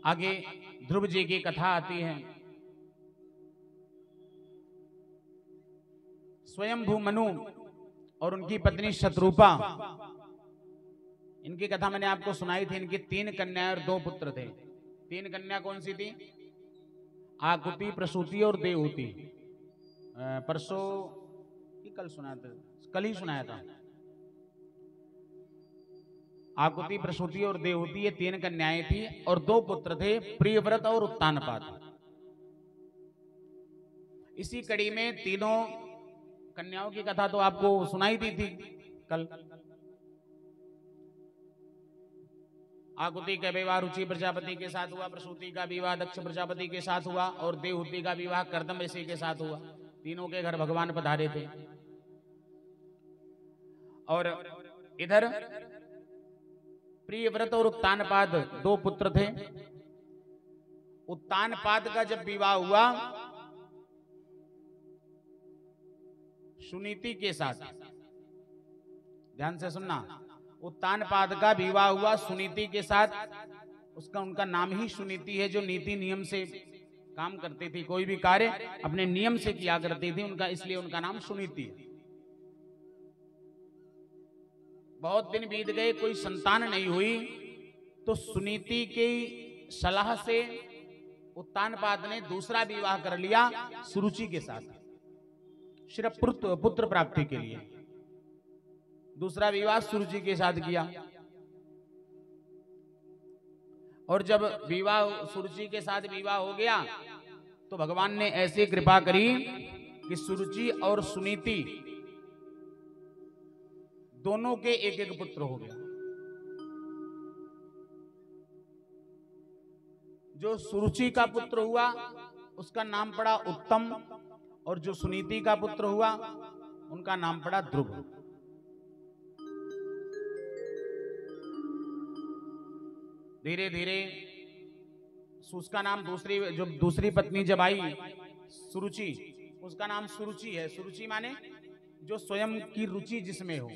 आगे ध्रुव जी की कथा आती है। स्वयंभू मनु और उनकी पत्नी शत्रुपा, इनकी कथा मैंने आपको सुनाई थी। इनकी 3 कन्या और 2 पुत्र थे। 3 कन्या कौन सी थी? आकुति, प्रसूति और देवहूति। परसों कि कल सुनाया था? कल ही सुनाया था। आकुति, प्रसूति और देवहूति, ये 3 कन्याएं थी और 2 पुत्र थे, प्रियव्रत और उत्तानपाद। इसी कड़ी में तीनों कन्याओं की कथा तो आपको सुनाई दी थी कल। आकुति का विवाह रुचि प्रजापति के साथ हुआ, प्रसूति का विवाह दक्ष प्रजापति के साथ हुआ और देवहूति का विवाह कर्दम ऋषि के साथ हुआ। तीनों के घर भगवान पधारे थे। और इधर प्रियव्रत और उत्तानपाद 2 पुत्र थे। उत्तानपाद का जब विवाह हुआ सुनीति के साथ, ध्यान से सुनना, उत्तानपाद का विवाह हुआ सुनीति के साथ। उनका नाम ही सुनीति है, जो नीति नियम से काम करती थी, कोई भी कार्य अपने नियम से किया करती थी, इसलिए उनका नाम सुनीति है। बहुत दिन बीत गए, कोई संतान नहीं हुई, तो सुनीति की सलाह से उत्तानपाद ने दूसरा विवाह कर लिया सुरुचि के साथ, सिर्फ पुत्र प्राप्ति के लिए। दूसरा विवाह सुरुचि के साथ किया। और जब विवाह सुरुचि के साथ विवाह हो गया तो भगवान ने ऐसी कृपा करी कि सुरुचि और सुनीति दोनों के एक एक पुत्र हो गया। जो सुरुचि का पुत्र हुआ उसका नाम पड़ा उत्तम, और जो सुनीति का पुत्र हुआ उनका नाम पड़ा ध्रुव। धीरे धीरे उसका नाम दूसरी पत्नी जब आई सुरुचि, उसका नाम सुरुचि है। सुरुचि माने जो स्वयं की रुचि जिसमें हो,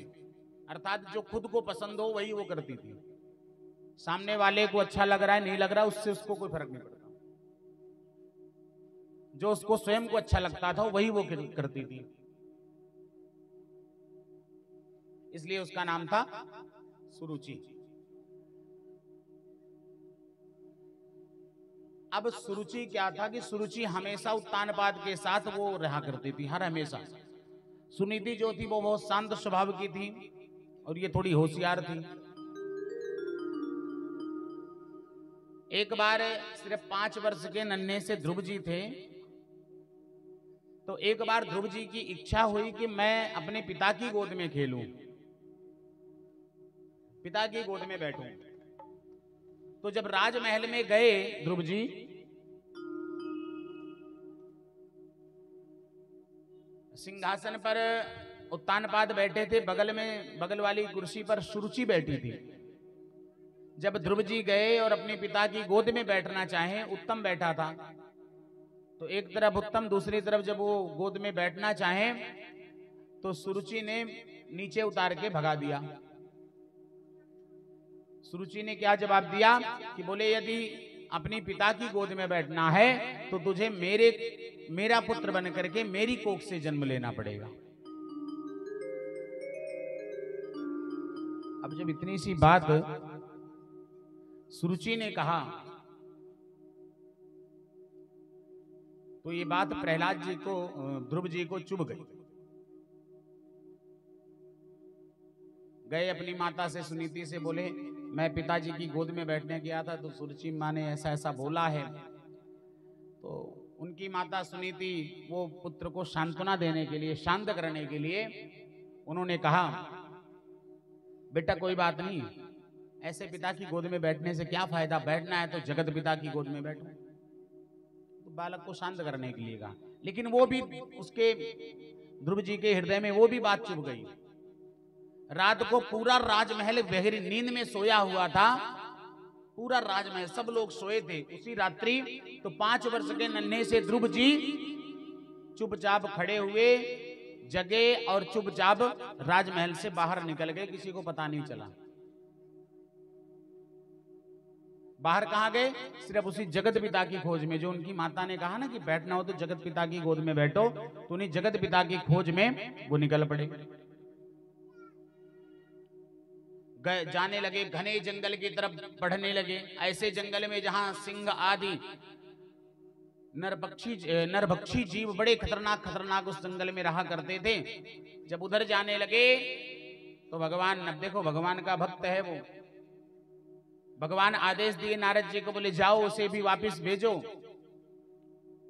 अर्थात जो खुद को पसंद हो वही वो करती थी। सामने वाले को अच्छा लग रहा है नहीं लग रहा उससे उसको कोई फर्क नहीं पड़ता। जो उसको स्वयं को अच्छा लगता था वही वो करती थी, इसलिए उसका नाम था सुरुचि। अब सुरुचि क्या था कि सुरुचि हमेशा उत्तानपाद के साथ वो रहा करती थी, हर हमेशा। सुनीति जो थी वो बहुत शांत स्वभाव की थी और ये थोड़ी होशियार थी। एक बार सिर्फ 5 वर्ष के नन्हे से ध्रुव जी थे, तो एक बार ध्रुव जी की इच्छा हुई कि मैं अपने पिता की गोद में खेलूं, पिता की गोद में बैठूं। तो जब राजमहल में गए ध्रुव जी, सिंहासन पर उत्तानपाद बैठे थे, बगल वाली कुर्सी पर सुरुचि बैठी थी। जब ध्रुव जी गए और अपने पिता की गोद में बैठना चाहे, उत्तम बैठा था, तो एक तरफ उत्तम, दूसरी तरफ जब वो गोद में बैठना चाहे तो सुरुचि ने नीचे उतार के भगा दिया। सुरुचि ने क्या जवाब दिया कि बोले यदि अपनी पिता की गोद में बैठना है तो तुझे मेरा पुत्र बन करके मेरी कोख से जन्म लेना पड़ेगा। अब जब इतनी सी बात सुरुचि ने कहा तो ये बात प्रहलाद जी को, ध्रुव जी को चुभ गई। गए अपनी माता से, सुनीति से बोले मैं पिताजी की गोद में बैठने गया था तो सुरुचि माँ ने ऐसा ऐसा बोला है। तो उनकी माता सुनीति वो पुत्र को सांत्वना देने के लिए, शांत करने के लिए उन्होंने कहा बेटा कोई बात नहीं, ऐसे पिता की गोद में बैठने से क्या फायदा, बैठना है तो जगत पिता की गोद में बैठो। तो बालक को शांत करने के लिए कहा, लेकिन वो भी उसके ध्रुव जी के हृदय में वो भी बात चुभ गई। रात को पूरा राजमहल गहरी नींद में सोया हुआ था, पूरा राजमहल सब लोग सोए थे उसी रात्रि। तो 5 वर्ष के नन्हे से ध्रुव जी चुपचाप खड़े हुए, जगे और चुपचाप राजमहल से बाहर निकल गए, किसी को पता नहीं चला। बाहर कहाँ गए? सिर्फ उसी जगत पिता की खोज में। जो उनकी माता ने कहा ना कि बैठना हो तो जगत पिता की गोद में बैठो, तो उन्हीं जगत पिता की खोज में वो निकल पड़े। जाने लगे, घने जंगल की तरफ बढ़ने लगे। ऐसे जंगल में जहां सिंह आदि नरभक्षी जीव बड़े खतरनाक खतरनाक उस जंगल में रहा करते थे। जब उधर जाने लगे तो भगवान, अब देखो भगवान का भक्त है वो, भगवान आदेश दिए नारद जी को, बोले जाओ उसे भी वापस भेजो।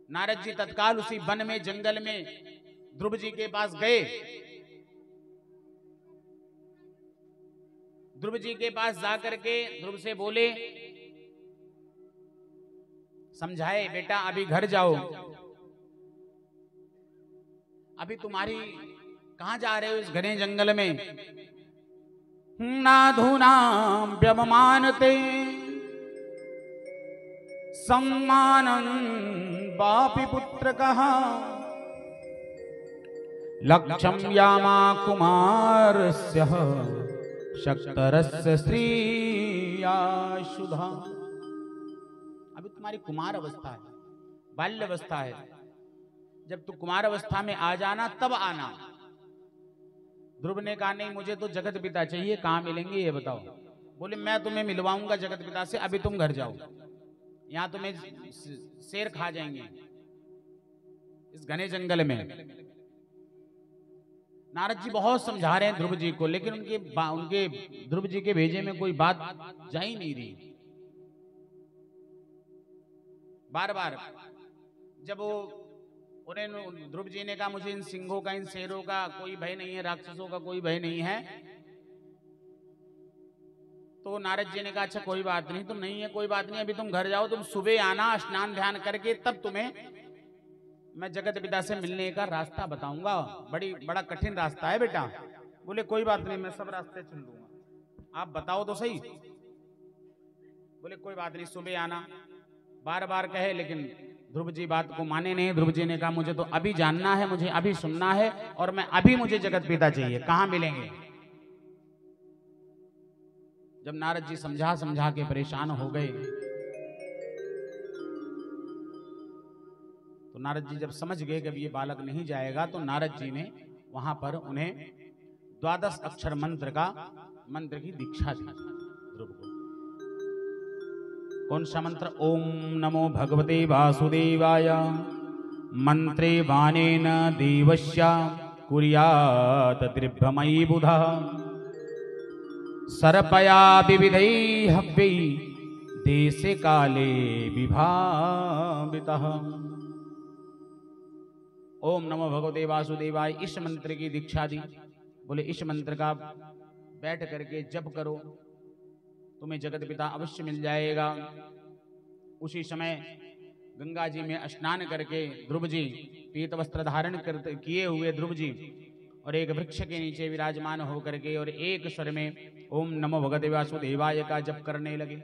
नारद जी तत्काल उसी वन में जंगल में ध्रुव जी के पास गए। ध्रुव जी के पास जाकर के ध्रुव से बोले, समझाए, बेटा अभी घर जाओ, अभी तुम्हारी कहां जा रहे हो इस घने जंगल में? नाधूनाम व्यवमानते सम्मानं वापि पुत्र कहा लक्ष्यम यामा कुमारस्य शक्तरस्य श्रीयाशुधा। अभी तुम्हारी कुमार अवस्था है, बाल्य अवस्था है। जब तू कुमार अवस्था में आ जाना तब आना। ध्रुव ने कहा नहीं, मुझे तो जगत पिता चाहिए, कहां मिलेंगे ये बताओ। बोले मैं तुम्हें मिलवाऊंगा जगत पिता से, अभी तुम घर जाओ, यहां तुम्हें शेर खा जाएंगे इस घने जंगल में। नारद जी बहुत समझा रहे हैं ध्रुव जी को, लेकिन उनके ध्रुव जी के भेजे में कोई बात जा ही नहीं रही। बार बार जब वो उन्हें ध्रुव जी ने कहा मुझे इन सिंहों का, इन शेरों का कोई भय नहीं है, राक्षसों का कोई भय नहीं है, तो नारद जी ने कहा अच्छा कोई बात नहीं, तुम नहीं है कोई बात नहीं, अभी तुम घर जाओ, तुम सुबह आना स्नान ध्यान करके, तब तुम्हें मैं जगत पिता से मिलने का रास्ता बताऊंगा। बड़ा कठिन रास्ता है बेटा। बोले कोई बात नहीं, मैं सब रास्ते चुन लूंगा, आप बताओ तो सही। बोले कोई बात नहीं, सुबह आना। बार बार कहे, लेकिन ध्रुव जी बात को माने नहीं। ध्रुव जी ने कहा मुझे तो अभी जानना है, मुझे अभी सुनना है, और मैं अभी, मुझे जगत पिता चाहिए, कहां मिलेंगे? जब नारद जी समझा समझा के परेशान हो गए, तो नारद जी जब समझ गए कि अब ये बालक नहीं जाएगा, तो नारद जी ने वहां पर उन्हें 12 अक्षर मंत्र की दीक्षा दी ध्रुव को। कौन सा मंत्र? ओम नमो भगवते वासुदेवाय मंत्रे वानेन देवस्य कुर्यात् त्रिभ्रमयी बुधः सर्पया विविधै हव्यै देशे काले विभावितः। ओम नमो भगवते वासुदेवाय, इस मंत्र की दीक्षा दी। बोले इस मंत्र का बैठ करके जप करो, तुम्हें जगत पिता अवश्य मिल जाएगा। उसी समय गंगा जी में स्नान करके ध्रुव जी, पीत वस्त्र धारण किए हुए ध्रुव जी, और एक वृक्ष के नीचे विराजमान होकर के और एक स्वर में ओम नमो भगवते वासुदेवाय का जप करने लगे।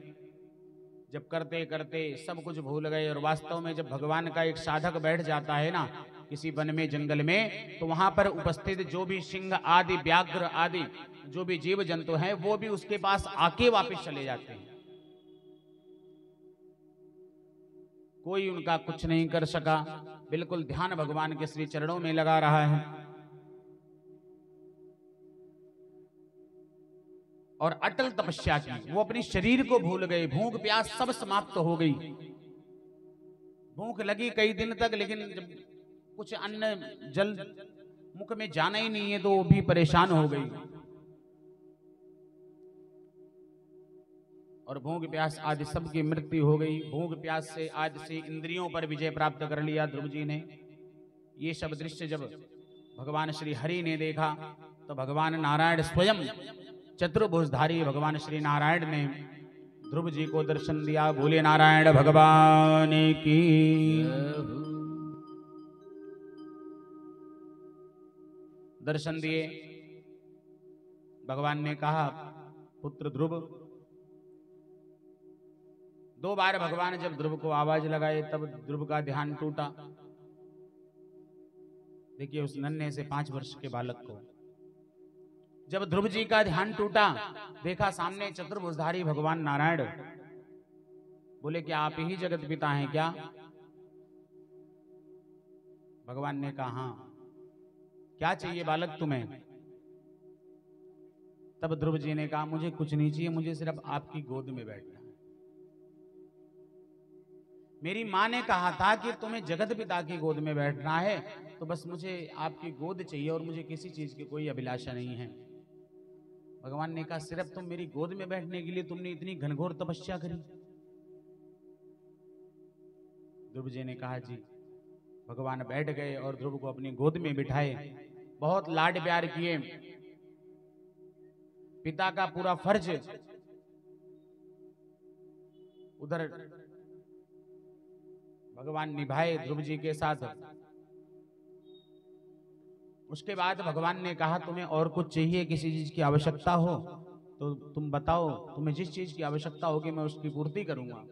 जब करते करते सब कुछ भूल गए। और वास्तव में जब भगवान का एक साधक बैठ जाता है ना किसी वन में, जंगल में, तो वहां पर उपस्थित जो भी सिंह आदि, व्याघ्र आदि जो भी जीव जंतु हैं, वो भी उसके पास आके वापस चले जाते हैं। कोई उनका कुछ नहीं कर सका। बिल्कुल ध्यान भगवान के श्री चरणों में लगा रहा है, और अटल तपस्या की। वो अपने शरीर को भूल गए, भूख प्यास सब समाप्त हो गई। भूख लगी कई दिन तक, लेकिन जब कुछ अन्न जल मुख में जाना ही नहीं है तो वो भी परेशान हो गई। और भूख प्यास आदि सबकी मृत्यु हो गई। भूख प्यास से आज से इंद्रियों पर विजय प्राप्त कर लिया ध्रुव जी ने। ये सब दृश्य जब भगवान श्री हरि ने देखा, तो भगवान नारायण स्वयं चतुर्भुजधारी भगवान श्री नारायण ने ध्रुव जी को दर्शन दिया। बोले नारायण भगवान की। दर्शन दिए। भगवान ने कहा पुत्र ध्रुव, 2 बार भगवान जब ध्रुव को आवाज लगाए तब ध्रुव का ध्यान टूटा। देखिए उस नन्हे से 5 वर्ष के बालक को जब ध्रुव जी का ध्यान टूटा, देखा सामने चतुर्भुजधारी भगवान नारायण बोले क्या आप ही जगत पिता हैं क्या? भगवान ने कहा हाँ। क्या चाहिए बालक तुम्हें? तब ध्रुव जी ने कहा मुझे कुछ नहीं चाहिए, मुझे सिर्फ आपकी गोद में बैठना है। मेरी माँ ने कहा था कि तुम्हें जगत पिता की गोद में बैठना है, तो बस मुझे आपकी गोद चाहिए और मुझे किसी चीज की कोई अभिलाषा नहीं है। भगवान ने कहा सिर्फ तुम मेरी गोद में बैठने के लिए तुमने इतनी घनघोर तपस्या करी? ध्रुव जी ने कहा जी। भगवान बैठ गए और ध्रुव को अपनी गोद में बिठाए, बहुत लाड प्यार किए। पिता का पूरा फर्ज उधर भगवान निभाए ध्रुव जी के साथ। उसके बाद भगवान ने कहा तुम्हें और कुछ चाहिए, किसी चीज की आवश्यकता हो तो तुम बताओ, तुम्हें जिस चीज की आवश्यकता होगी मैं उसकी पूर्ति करूंगा।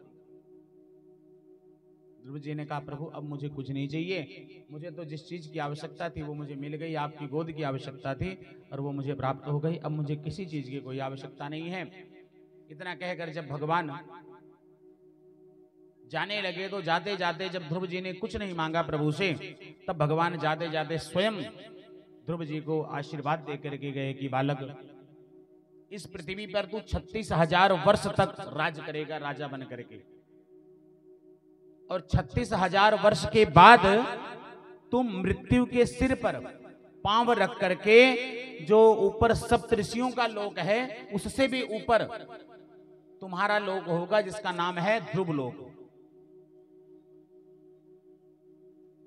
ध्रुव जी ने कहा प्रभु अब मुझे कुछ नहीं चाहिए, मुझे तो जिस चीज की आवश्यकता थी वो मुझे मिल गई, आपकी गोद की आवश्यकता थी और वो मुझे प्राप्त हो गई, अब मुझे किसी चीज की कोई आवश्यकता नहीं है। इतना कहकर जब भगवान जाने लगे तो जाते जाते जब ध्रुव जी ने कुछ नहीं मांगा प्रभु से, तब भगवान जाते जाते स्वयं ध्रुव जी को आशीर्वाद देकर के गए कि बालक इस पृथ्वी पर तू 36,000 वर्ष तक राज करेगा, राजा बन करके, और 36,000 वर्ष के बाद तुम मृत्यु के सिर पर पांव रख करके जो ऊपर सप्तऋषियों का लोक है उससे भी ऊपर तुम्हारा लोक होगा जिसका नाम है ध्रुव लोक।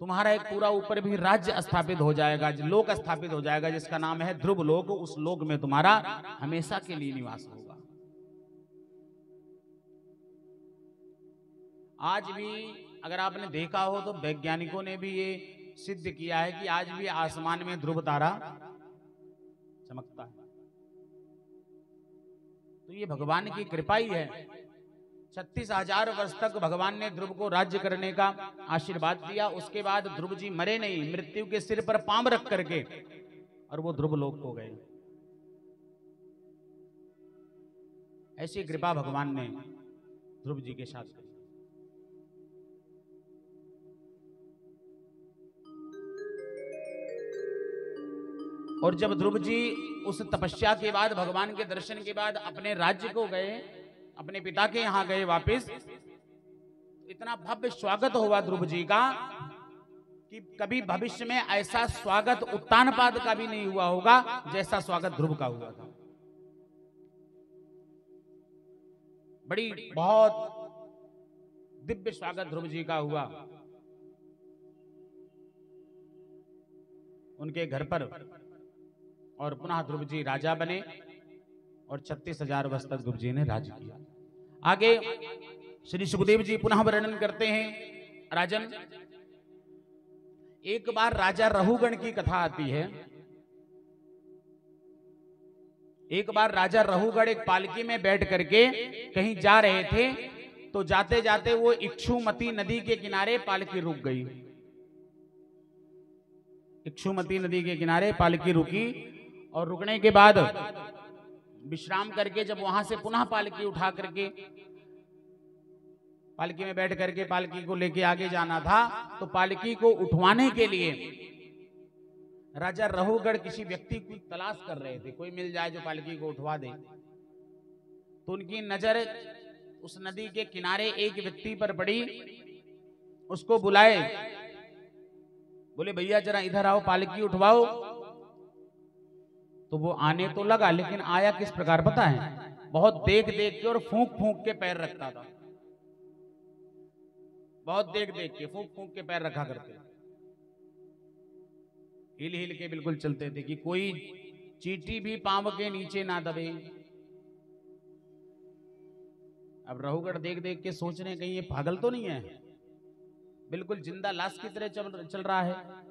तुम्हारा एक पूरा ऊपर भी राज्य स्थापित हो जाएगा, लोक स्थापित हो जाएगा जिसका नाम है ध्रुव लोक। उस लोक में तुम्हारा हमेशा के लिए निवास होगा। आज भी अगर आपने देखा हो तो वैज्ञानिकों ने भी ये सिद्ध किया है कि आज भी आसमान में ध्रुव तारा चमकता है। तो ये भगवान की कृपा ही है। 36,000 वर्ष तक भगवान ने ध्रुव को राज्य करने का आशीर्वाद दिया। उसके बाद ध्रुव जी मरे नहीं, मृत्यु के सिर पर पांव रख करके और वो ध्रुव लोक को गए। ऐसी कृपा भगवान ने ध्रुव जी के साथ की। और जब ध्रुव जी उस तपस्या के बाद भगवान के दर्शन के बाद अपने राज्य को गए, अपने पिता के यहां गए वापस, तो इतना भव्य स्वागत हुआ ध्रुव जी का कि कभी भविष्य में ऐसा स्वागत उत्तानपाद का भी नहीं हुआ होगा जैसा स्वागत ध्रुव का हुआ था। बड़ी बहुत दिव्य स्वागत ध्रुव जी का हुआ। उनके घर पर और पुनः ध्रुव जी राजा बने और 36,000 वर्ष तक ध्रुव जी ने राज किया। आगे श्री सुखदेव जी पुनः वर्णन करते हैं। राजन, एक बार राजा रहुगण की कथा आती है। एक बार राजा रहुगण एक पालकी में बैठ करके कहीं जा रहे थे, तो जाते जाते वो इक्षुमती नदी के किनारे पालकी रुक गई। इक्षुमती नदी के किनारे पालकी रुकी और रुकने के बाद विश्राम करके जब वहां से पुनः पालकी उठा करके पालकी में बैठ करके पालकी को लेके आगे जाना था, तो पालकी को उठवाने के लिए राजा रहुगढ़ किसी व्यक्ति की तलाश कर रहे थे, कोई मिल जाए जो पालकी को उठवा दे। तो उनकी नजर उस नदी के किनारे एक व्यक्ति पर पड़ी। उसको बुलाए, बोले भैया जरा इधर आओ, पालकी उठवाओ। तो वो आने तो लगा, लेकिन आया किस प्रकार पता है? बहुत देख देख के और फूंक फूंक के पैर रखता था। बहुत देख देख के फूंक फूंक के पैर रखा करते, हिल हिल के बिल्कुल चलते थे कि कोई चींटी भी पांव के नीचे ना दबे। अब रहुगढ़ देख देख के सोच रहे कहीं ये पागल तो नहीं है, बिल्कुल जिंदा लाश की तरह चल रहा है।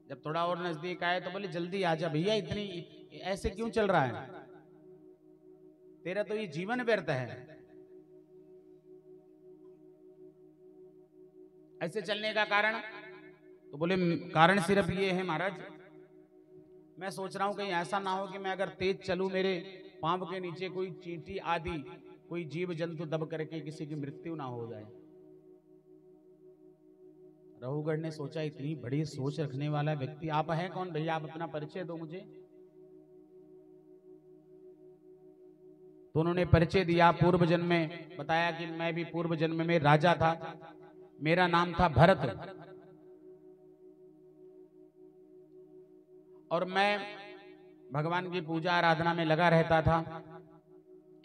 जब थोड़ा और नजदीक आए तो बोले जल्दी आजा भैया, इतनी ऐसे क्यों चल रहा है? तेरा तो ये जीवन व्यर्थ है। ऐसे चलने का कारण? तो बोले कारण सिर्फ ये है महाराज, मैं सोच रहा हूं कहीं ऐसा ना हो कि मैं अगर तेज चलूं मेरे पांव के नीचे कोई चींटी आदि कोई जीव जंतु दब करके किसी की मृत्यु ना हो जाए। रघुगढ़ ने सोचा इतनी बड़ी सोच रखने वाला व्यक्ति आप हैं कौन भैया, आप अपना परिचय दो मुझे। तो उन्होंने परिचय दिया, पूर्व जन्म में बताया कि मैं भी पूर्व जन्म में राजा था, मेरा नाम था भरत और मैं भगवान की पूजा आराधना में लगा रहता था।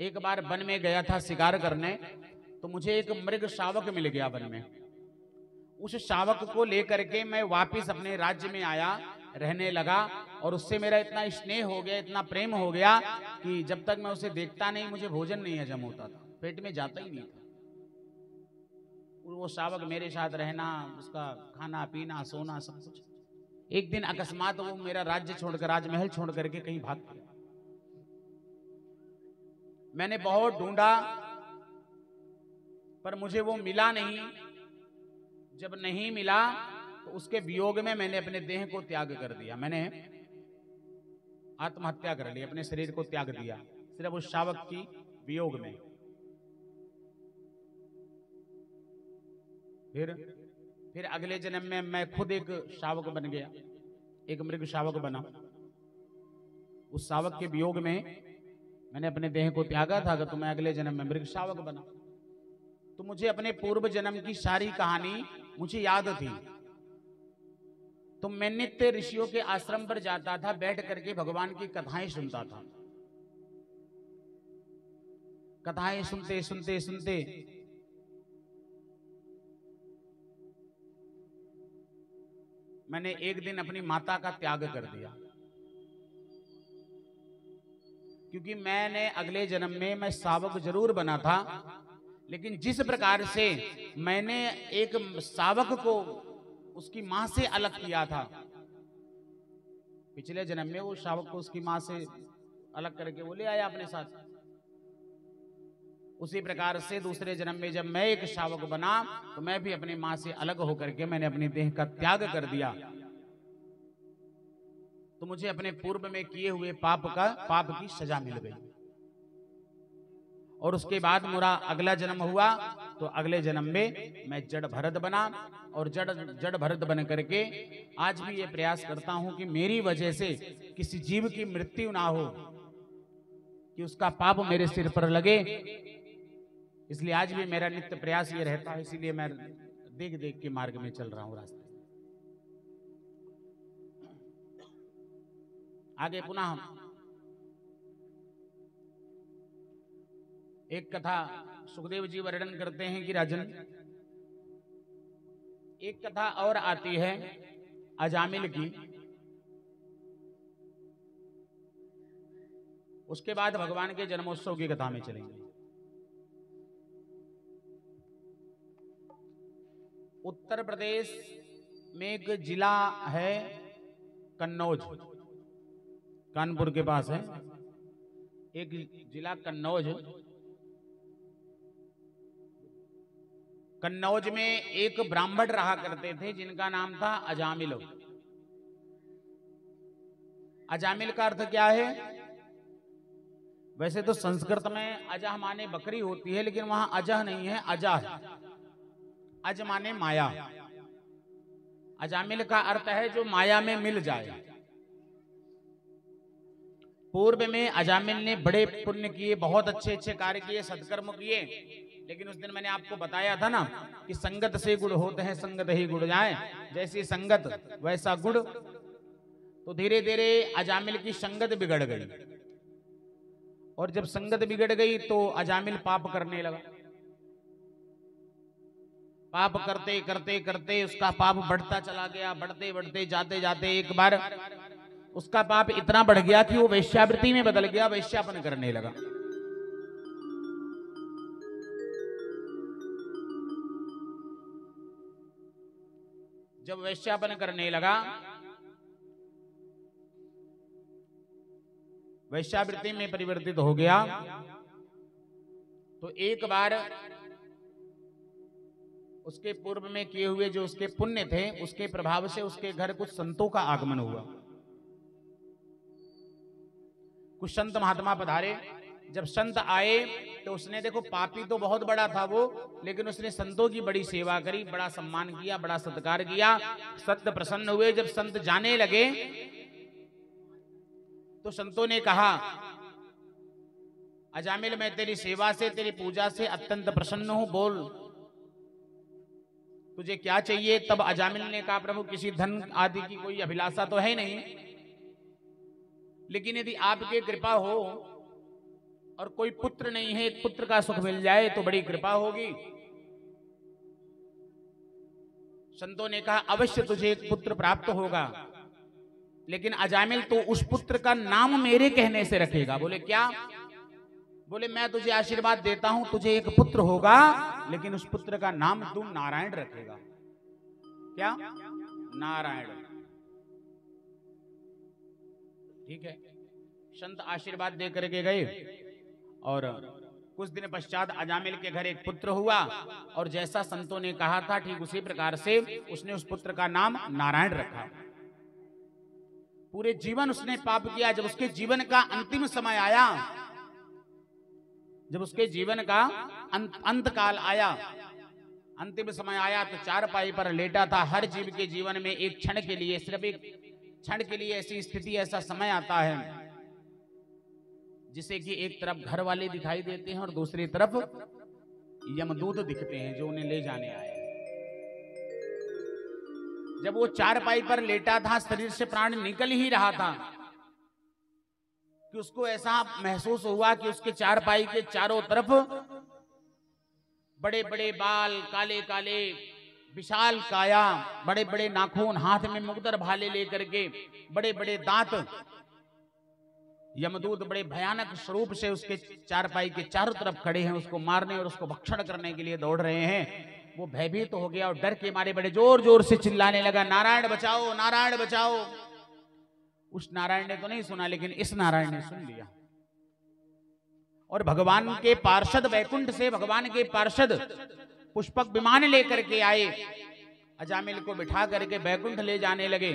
एक बार वन में गया था शिकार करने, तो मुझे एक मृग शावक मिल गया वन में। उस शावक को लेकर के मैं वापस अपने राज्य में आया, रहने लगा और उससे मेरा इतना स्नेह हो गया, इतना प्रेम हो गया कि जब तक मैं उसे देखता नहीं मुझे भोजन नहीं हजम होता था, पेट में जाता ही नहीं था। वो शावक मेरे साथ रहना, उसका खाना पीना सोना सब कुछ। एक दिन अकस्मात वो मेरा राज्य छोड़कर, राजमहल छोड़ करके कहीं भाग गया। मैंने बहुत ढूंढा पर मुझे वो मिला नहीं। जब नहीं मिला तो उसके वियोग में मैंने अपने देह को त्याग कर दिया, मैंने आत्महत्या कर ली, अपने शरीर को त्याग दिया सिर्फ उस शावक की वियोग में। फिर अगले जन्म में मैं खुद एक शावक बन गया, एक मृग शावक बना। उस शावक के वियोग में मैंने अपने देह को त्यागा था, तो मैं अगले जन्म में मृग शावक बना। तो मुझे अपने पूर्व जन्म की सारी कहानी मुझे याद थी। तो मैं नित्य ऋषियों के आश्रम पर जाता था, बैठ करके भगवान की कथाएं सुनता था। कथाएं सुनते सुनते सुनते मैंने एक दिन अपनी माता का त्याग कर दिया, क्योंकि मैंने अगले जन्म में मैं शावक जरूर बना था, लेकिन जिस प्रकार से मैंने एक शावक को उसकी मां से अलग किया था, पिछले जन्म में वो शावक को उसकी मां से अलग करके वो ले आया अपने साथ। उसी प्रकार से दूसरे जन्म में जब मैं एक शावक बना तो मैं भी अपनी मां से अलग होकर के मैंने अपने देह का त्याग कर दिया। तो मुझे अपने पूर्व में किए हुए पाप की सजा मिल गई। और उसके बाद मेरा अगला जन्म हुआ, तो अगले जन्म में मैं जड़ भरत बना और जड़ भरत बन करके आज भी ये प्रयास करता हूं कि मेरी वजह से किसी जीव की मृत्यु ना हो, कि उसका पाप मेरे सिर पर लगे। इसलिए आज भी मेरा नित्य प्रयास ये रहता है, इसीलिए मैं देख देख के मार्ग में चल रहा हूं रास्ते। आगे पुनः एक कथा सुखदेव जी वर्णन करते हैं कि राजन, एक कथा और आती है अजामिल की, उसके बाद भगवान के जन्मोत्सव की कथा में चलेंगे। उत्तर प्रदेश में एक जिला है कन्नौज, कानपुर के पास है एक जिला कन्नौज। कन्नौज में एक ब्राह्मण रहा करते थे जिनका नाम था अजामिल। अजामिल का अर्थ क्या है? वैसे तो संस्कृत में अजह माने बकरी होती है, लेकिन वहां अजह नहीं है, अजा है। अज माने माया। अजामिल का अर्थ है जो माया में मिल जाए। पूर्व में अजामिल ने बड़े पुण्य किए, बहुत अच्छे अच्छे कार्य किए, सत्कर्म किए, लेकिन उस दिन मैंने आपको बताया था ना कि संगत से गुड़ होते हैं, संगत ही गुड़ जाए। जैसी संगत वैसा गुड़। तो धीरे धीरे अजामिल की संगत बिगड़ गई, और जब संगत बिगड़ गई तो अजामिल पाप करने लगा। पाप करते करते करते उसका पाप बढ़ता चला गया, बढ़ते बढ़ते जाते जाते एक बार उसका पाप इतना बढ़ गया कि वो वेश्यावृत्ति में बदल गया, वेश्यापन करने लगा। जब वेश्यापन करने लगा, वेश्यावृत्ति में परिवर्तित हो गया, तो एक बार उसके पूर्व में किए हुए जो उसके पुण्य थे उसके प्रभाव से उसके घर कुछ संतों का आगमन हुआ। कुछ संत महात्मा पधारे। जब संत आए तो उसने, देखो पापी तो बहुत बड़ा था वो, लेकिन उसने संतों की बड़ी सेवा करी, बड़ा सम्मान किया, बड़ा सत्कार किया। संत प्रसन्न हुए। जब संत जाने लगे तो संतों ने कहा, अजामिल मैं तेरी सेवा से, तेरी पूजा से अत्यंत प्रसन्न हूं, बोल तुझे क्या चाहिए। तब अजामिल ने कहा, प्रभु किसी धन आदि की कोई अभिलाषा तो है नहीं, लेकिन यदि आपकी कृपा हो और कोई पुत्र नहीं है, एक पुत्र का सुख मिल जाए तो बड़ी कृपा होगी। संतों ने कहा, अवश्य तुझे एक पुत्र प्राप्त होगा, लेकिन अजामिल तो उस पुत्र का नाम मेरे कहने से रखेगा। बोले क्या? बोले मैं तुझे आशीर्वाद देता हूं, तुझे एक पुत्र होगा, लेकिन उस पुत्र का नाम तू नारायण रखेगा। क्या? नारायण। ठीक है। संत आशीर्वाद दे करके गए और कुछ दिन पश्चात अजामिल के घर एक पुत्र हुआ, और जैसा संतों ने कहा था ठीक उसी प्रकार से उसने उस पुत्र का नाम नारायण रखा। पूरे जीवन उसने पाप किया। जब उसके जीवन का अंतिम समय आया, जब उसके जीवन का अंत काल आया, अंतिम समय आया, तो चारपाई पर लेटा था। हर जीव के जीवन में एक क्षण के लिए, सिर्फ एक क्षण के लिए ऐसी स्थिति, ऐसा समय आता है जिसे कि एक तरफ घर वाले दिखाई देते हैं और दूसरी तरफ यमदूत दिखते हैं जो उन्हें ले जाने आए हैं। जब वो चारपाई पर लेटा था, शरीर से प्राण निकल ही रहा था कि उसको ऐसा महसूस हुआ कि उसके चारपाई के चारों तरफ बड़े बड़े बाल, काले काले, विशाल काया, बड़े बड़े नाखून, हाथ में मुकदर भाले लेकर के, बड़े बड़े दांत, यमदूत बड़े भयानक स्वरूप से उसके चारपाई के चारों तरफ खड़े हैं, उसको मारने और उसको भक्षण करने के लिए दौड़ रहे हैं। वो भयभीत तो हो गया और डर के मारे बड़े जोर जोर से चिल्लाने लगा, नारायण बचाओ, नारायण बचाओ। उस नारायण ने तो नहीं सुना, लेकिन इस नारायण ने सुन लिया और भगवान के पार्षद, वैकुंठ से भगवान के पार्षद पुष्पक विमान लेकर के आए, अजामिल को बिठा करके वैकुंठ ले जाने लगे।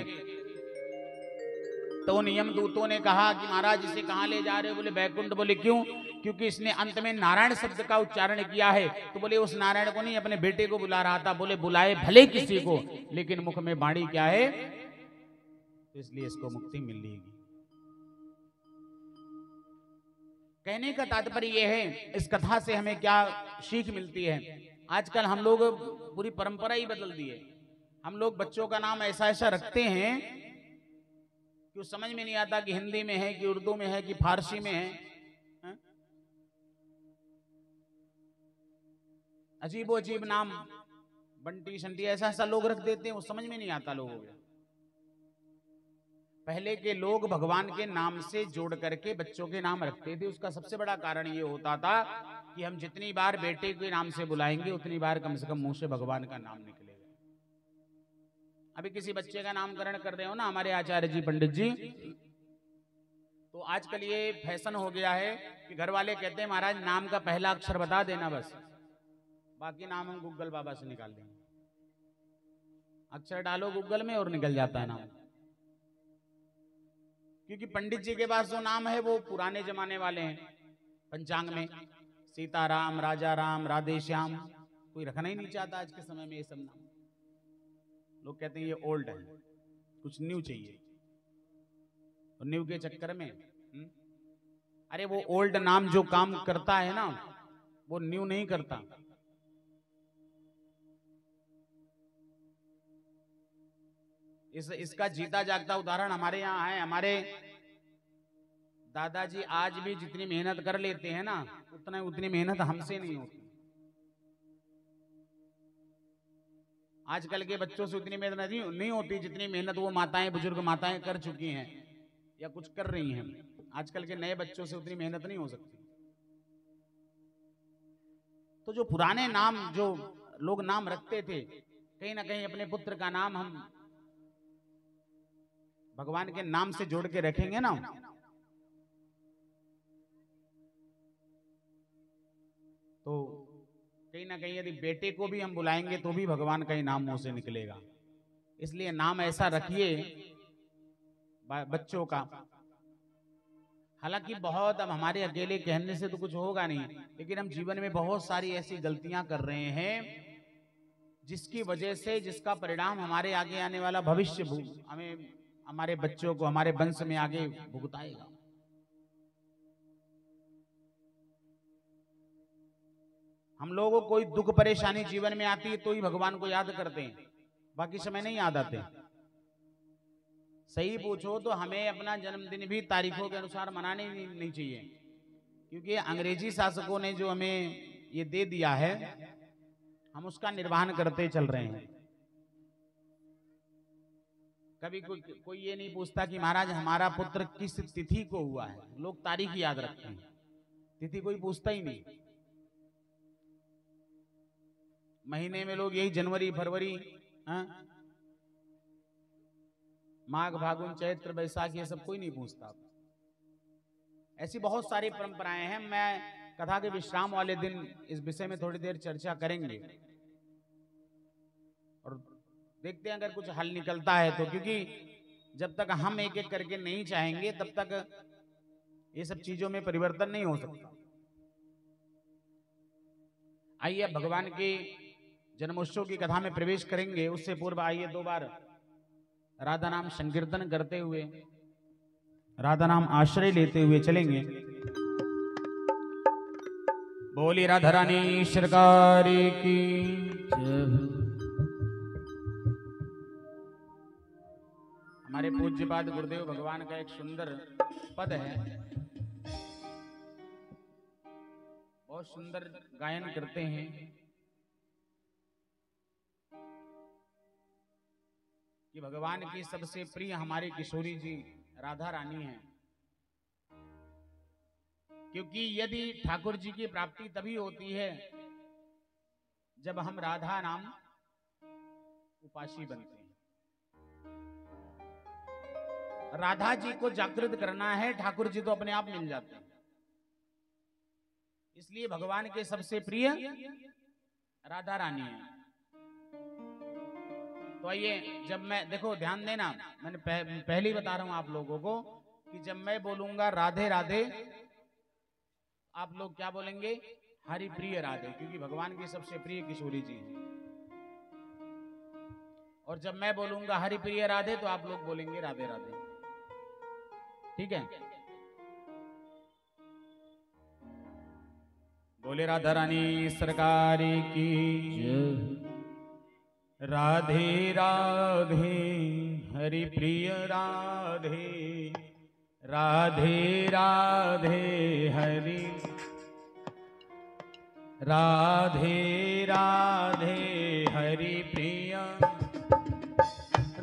तो उन यमदूतों ने कहा कि महाराज इसे कहां ले जा रहे हो? बोले वैकुंठ। बोले क्यों? क्योंकि इसने अंत में नारायण शब्द का उच्चारण किया है। तो बोले उस नारायण को नहीं, अपने बेटे को बुला रहा था। बोले बुलाए भले किसी को, लेकिन मुख में वाणी क्या है, इसलिए इसको मुक्ति मिल लेगी। कहने का तात्पर्य यह है, इस कथा से हमें क्या सीख मिलती है। आजकल हम लोग पूरी परंपरा ही बदल दी है। हम लोग बच्चों का नाम ऐसा ऐसा रखते हैं कि समझ में नहीं आता कि हिंदी में है कि उर्दू में है कि फारसी में है। अजीबो अजीब नाम, बंटी शंटी, ऐसा ऐसा लोग रख देते हैं, वो समझ में नहीं आता लोगों को। पहले के लोग भगवान के नाम से जोड़ करके बच्चों के नाम रखते थे। उसका सबसे बड़ा कारण ये होता था कि हम जितनी बार बेटे के नाम से बुलाएंगे उतनी बार कम से कम मुंह से भगवान का नाम निकलेगा। अभी किसी बच्चे का नामकरण कर रहे हो ना हमारे आचार्य जी, पंडित जी, तो आजकल ये फैशन हो गया है कि घर वाले कहते हैं महाराज नाम का पहला अक्षर बता देना, बस बाकी नाम हम गूगल बाबा से निकाल देंगे। अक्षर डालो गूगल में और निकल जाता है नाम। क्योंकि पंडित जी के पास जो नाम है वो पुराने जमाने वाले हैं। पंचांग में सीताराम, राजा राम, राधे श्याम, कोई रखना ही नहीं चाहता आज के समय में ये सब नाम। लोग कहते हैं ये ओल्ड है, कुछ न्यू चाहिए। और न्यू के चक्कर में अरे वो ओल्ड नाम जो काम करता है ना, वो न्यू नहीं करता। इसका जीता जागता उदाहरण हमारे यहाँ है। हमारे दादाजी आज भी जितनी मेहनत कर लेते हैं ना, उतनी मेहनत हमसे नहीं होती। आजकल के बच्चों से उतनी मेहनत नहीं होती जितनी मेहनत वो माताएं, बुजुर्ग माताएं कर चुकी हैं या कुछ कर रही हैं। आजकल के नए बच्चों से उतनी मेहनत नहीं हो सकती। तो जो पुराने नाम जो लोग नाम रखते थे, कहीं ना कहीं अपने पुत्र का नाम हम भगवान के नाम से जोड़ के रखेंगे ना, तो कहीं ना कहीं यदि बेटे को भी हम बुलाएंगे तो भी भगवान का ही नाम मुंह से निकलेगा। इसलिए नाम ऐसा रखिए बच्चों का हालांकि बहुत, अब हमारे अकेले कहने से तो कुछ होगा नहीं, लेकिन हम जीवन में बहुत सारी ऐसी गलतियां कर रहे हैं जिसकी वजह से, जिसका परिणाम हमारे आगे आने वाला भविष्य हमें, हमारे बच्चों को, हमारे वंश में आगे भुगताएगा। हम लोगों को कोई दुख परेशानी जीवन में आती है तो ही भगवान को याद करते हैं, बाकी समय नहीं याद आते। सही पूछो तो हमें अपना जन्मदिन भी तारीखों के अनुसार मनाने नहीं चाहिए, क्योंकि अंग्रेजी शासकों ने जो हमें ये दे दिया है, हम उसका निर्वहन करते चल रहे हैं। कभी कोई ये नहीं पूछता कि महाराज हमारा पुत्र किस तिथि को हुआ है, लोग तारीख याद रखते हैं, तिथि कोई पूछता ही नहीं। महीने में लोग यही जनवरी फरवरी, माघ फागुन चैत्र बैसाख, ये सब कोई नहीं पूछता। ऐसी बहुत सारी परंपराएं हैं। मैं कथा के विश्राम वाले दिन इस विषय में थोड़ी देर चर्चा करेंगे और देखते हैं अगर कुछ हल निकलता है तो, क्योंकि जब तक हम एक एक करके नहीं चाहेंगे तब तक ये सब चीजों में परिवर्तन नहीं हो सकता। आइए भगवान के जन्मोत्सव की कथा में प्रवेश करेंगे। उससे पूर्व आइए 2 बार राधा नाम संकीर्तन करते हुए, राधा नाम आश्रय लेते हुए चलेंगे। बोली राधा रानी सरकार की जय। हमारे पूज्यपाद गुरुदेव भगवान का एक सुंदर पद है, बहुत सुंदर गायन करते हैं। कि भगवान की सबसे प्रिय हमारी किशोरी जी राधा रानी हैं, क्योंकि यदि ठाकुर जी की प्राप्ति तभी होती है जब हम राधा नाम उपासी बनते हैं। राधा जी को जागृत करना है, ठाकुर जी तो अपने आप मिल जाते हैं। इसलिए भगवान के सबसे प्रिय राधा रानी है। तो आइए, जब मैं, देखो ध्यान देना, मैंने पहले ही बता रहा हूं आप लोगों को कि जब मैं बोलूंगा राधे राधे, आप लोग क्या बोलेंगे? हरि प्रिय राधे, क्योंकि भगवान की सबसे प्रिय किशोरी जी हैं। और जब मैं बोलूंगा हरि प्रिय राधे तो आप लोग बोलेंगे राधे राधे, ठीक है? बोले राधा रानी सरकार की जय। राधे राधे हरि प्रिय राधे, राधे राधे हरि, राधे राधे हरि प्रिय,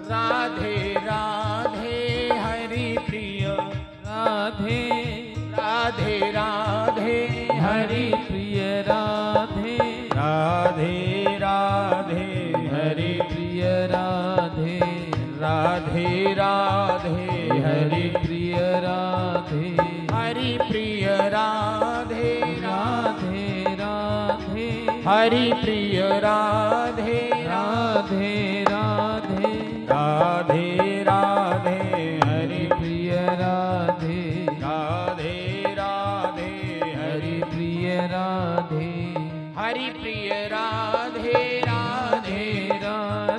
राधे राधे हरि प्रिय, राधे राधे राधे हरि प्रिय, राधे राधे राधे हरि प्रिय, राधे राधे राधे हरि प्रिय, राधे हरि प्रिय, राधे राधे राधे हरि प्रिय, राधे राधे राधे राधे राधे हरि प्रिय, राधे राधे राधे हरि प्रिय, राधे हरि प्रिय, राधे राधे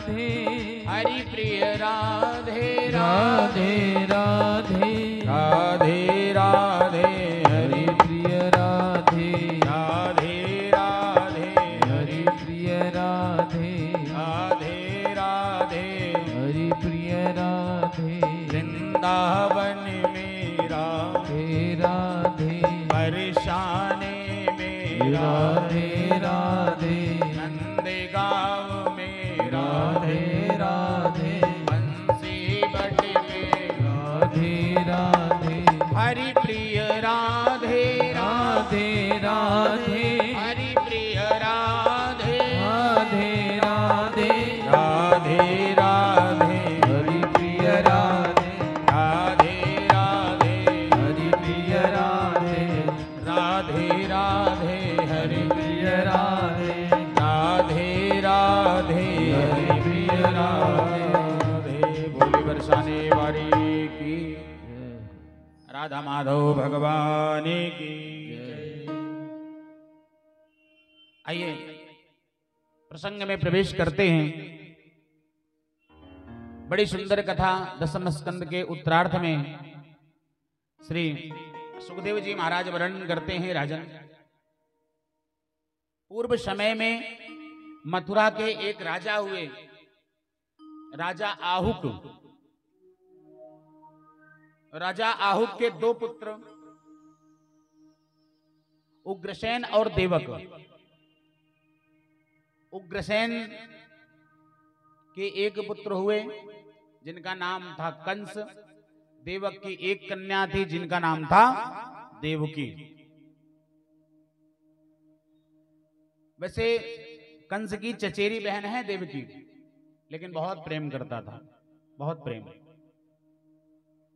राधे हरि प्रिय, राधे राधे राधे राधे राधे हरि प्रिय, राधे राधे राधे हरि प्रिय, राधे राधे राधे हरि प्रिय, राधे वृंदावन में राधे राधे, बरसाने में राधे राधे, नंदगांव में राधे राधे, बंसी बट में राधे राधे हरि प्रिय, राधे राधे राधे हरि प्रिय, राधे राधे राधे राधे राधे हरि प्रिय, राधे राधे राधे हरि प्रिय, राधे राधे राधे हरि प्रिय, राधे राधे राधे हरि प्रिय, राधे। बोली बरसाने वाली की राधा माधव भगवान की। आइए प्रसंग में प्रवेश करते हैं। बड़ी सुंदर कथा दशम स्कंद के उत्तरार्थ में श्री सुखदेव जी महाराज वर्णन करते हैं। राजन, पूर्व समय में मथुरा के एक राजा हुए, राजा आहुक। राजा आहुक के दो पुत्र उग्रसेन और देवक। उग्रसेन के एक पुत्र हुए जिनका नाम था कंस। देवक की एक कन्या थी जिनका नाम था देवकी। वैसे कंस की चचेरी बहन है देवकी, लेकिन बहुत प्रेम करता था, बहुत प्रेम।